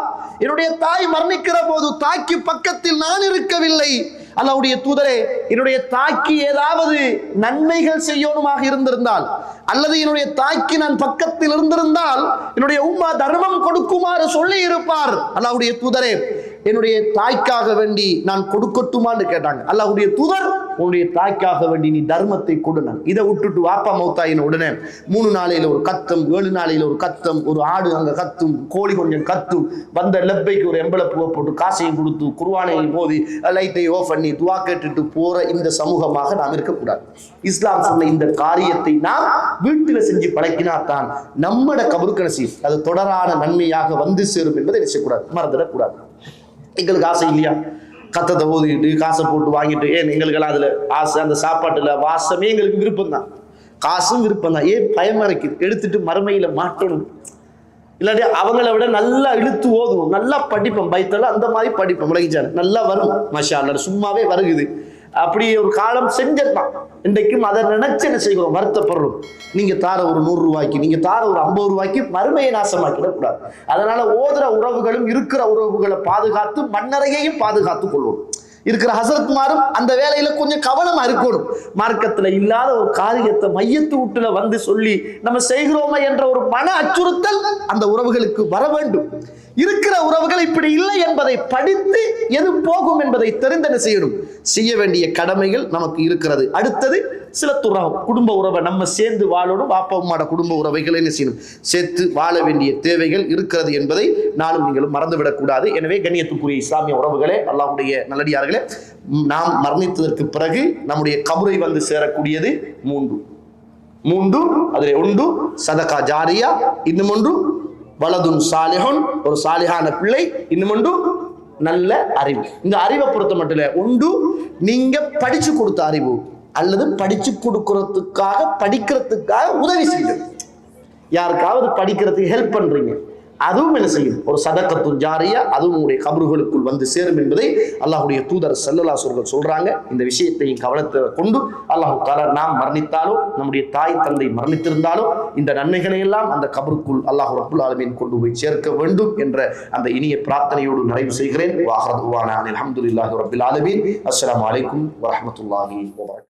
S2: என்னுடைய தாய் மரணிக்கிற போது தாய்க்கு பக்கத்தில் நான் இருக்கவில்லை. அல்லாஹ்வுடைய தூதரே, என்னுடைய தாய்க்கு ஏதாவது நன்மைகள் செய்யணுமாக இருந்திருந்தால், அல்லது என்னுடைய தாய்க்கு நான் பக்கத்தில் இருந்திருந்தால் என்னுடைய உம்மா தர்மம் கொடுக்குமாறு சொல்லி இருப்பார். அல்லாஹ்வுடைய தூதரே, என்னுடைய தாய்க்காக வேண்டி நான் கொடுக்கட்டுமான்னு கேட்டாங்க. அல்லாஹ்வுடைய தூதர், உன்னுடைய தாய்க்காக வேண்டி நீ தர்மத்தை கொடுங்க. இதை விட்டுட்டு வாப்பா மௌத்தாயின உடனே 3 நாளையில ஒரு கத்தம், 7 நாளையில ஒரு கத்தம், ஒரு ஆடு அங்க கத்தும், கோழி கொஞ்சம் கத்தும், வந்த லெப்பைக்கு ஒரு எம்பளை போட்டு காசையும் கொடுத்து குர்ஆனையும் மோதி லைட்டை ஆஃப் பண்ணி துவா கேட்டுட்டு போற இந்த சமூகமாக நாம் இருக்கக்கூடாது. இஸ்லாம் சொன்ன இந்த காரியத்தை நாம் வீட்டில செஞ்சு பழக்கினா தான் நம்மட கபருக்கு நசீப், அது தொடரான நன்மையாக வந்து சேரும் என்பதை நினைச்சக்கூடாது, மறந்துடக்கூடாது. எங்களுக்கு ஆசை இல்லையா? கத்தத்தை ஓதிக்கிட்டு காசை போட்டு வாங்கிட்டு, எங்களுக்கெல்லாம் அதுல ஆசை, அந்த சாப்பாட்டுல வாசமே எங்களுக்கு விருப்பம் தான், காசும் விருப்பம் தான். பயமா இருக்குது, எடுத்துட்டு மறுமையில மாட்டணும். இல்லாட்டி அவங்கள விட நல்லா இழுத்து ஓதுவோம், நல்லா படிப்போம், பைத்தெல்லாம் அந்த மாதிரி படிப்போம், முளைச்சாரு நல்லா வரும், மாஷா அல்லாஹ், சும்மாவே வருகுது. அப்படி ஒரு காலம் செஞ்சதுதான். இன்றைக்கும் அதை நினைச்சு என்ன செய்கிறோம், வருத்தப்படுறோம். நீங்க தார ஒரு 100 ரூபாய்க்கு, நீங்க தார ஒரு 50 ரூபாய்க்கு மறுமையை நாசமாக்கிடக்கூடாது. அதனால ஓதுற உறவுகளும் இருக்கிற உறவுகளை பாதுகாத்து மண்ணறையையும் பாதுகாத்துக் கொள்வோம். இருக்கிற ஹசரத்மாரும் அந்த வேலையில கொஞ்சம் கவனமா இருக்கணும். மார்க்கத்துல இல்லாத ஒரு காரியத்தை மையத்து வீட்டுல வந்து சொல்லி நம்ம செய்கிறோமா என்ற ஒரு மன அச்சுறுத்தல் அந்த உறவுகளுக்கு வர வேண்டும். இருக்கிற உறவுகள் இப்படி இல்லை என்பதை படித்து எது போகும் என்பதை தெரிந்தன செய்யணும். செய்ய வேண்டிய கடமைகள் நமக்கு இருக்கிறது. அடுத்தது சிலத்துறவு, குடும்ப உறவை நம்ம சேர்ந்து வாழணும். பாப்பா அம்மாட குடும்ப உறவைகளை என்ன செய்யணும், சேர்த்து வாழ வேண்டிய தேவைகள் இருக்கிறது என்பதை நானும் நீங்களும் மறந்துவிடக்கூடாது. எனவே கண்ணியத்துக்குரிய இஸ்லாமிய உறவுகளே, அல்லாஹ்வுடைய நல்லடியார்களே, நாம் மரணித்ததற்கு பிறகு நம்முடைய கபரை வந்து சேரக்கூடியது 3. அதில் ஒன்று சதகா ஜாரியா, இன்னும் ஒன்று வலதுன் சாலிஹுன், ஒரு சாலிஹான பிள்ளை, இன்னும் ஒன்று நல்ல அறிவு. இந்த அறிவை பொறுத்த மட்டும் ஒன்று நீங்க படிச்சு கொடுத்த அறிவு, அல்லது படிச்சு கொடுக்கறதுக்காக படிக்கிறதுக்காக உதவி செய்யுங்க. யாருக்காவது படிக்கிறதுக்கு ஹெல்ப் பண்றீங்க, அதுவும் என்ன செய்யும், ஒரு சதகத்துல் ஜாரியா, அதுவும் உங்களுடைய கபறுகளுக்குள் வந்து சேரும் என்பதை அல்லாஹ்வுடைய தூதர் ஸல்லல்லாஹு அலைஹி வஸல்லம் சொல்றாங்க. இந்த விஷயத்தையும் கவனத்தை கொண்டு அல்லாஹ் தஆலா நாம் மரணித்தாலோ, நம்முடைய தாய் தந்தை மரணித்திருந்தாலோ, இந்த நன்மைகளை எல்லாம் அந்த கபருக்குள் அல்லாஹ் ரப்புல் ஆலமீன் கொண்டு போய் சேர்க்க வேண்டும் என்ற அந்த இனிய பிரார்த்தனையோடு நிறைவு செய்கிறேன். வ ஆஹிரு துஆனா அல்ஹம்துலில்லாஹி ரப்பில் ஆலமீன். அஸ்ஸலாமு அலைக்கும் வ ரஹ்மத்துல்லாஹி வ பரகாத்துஹு.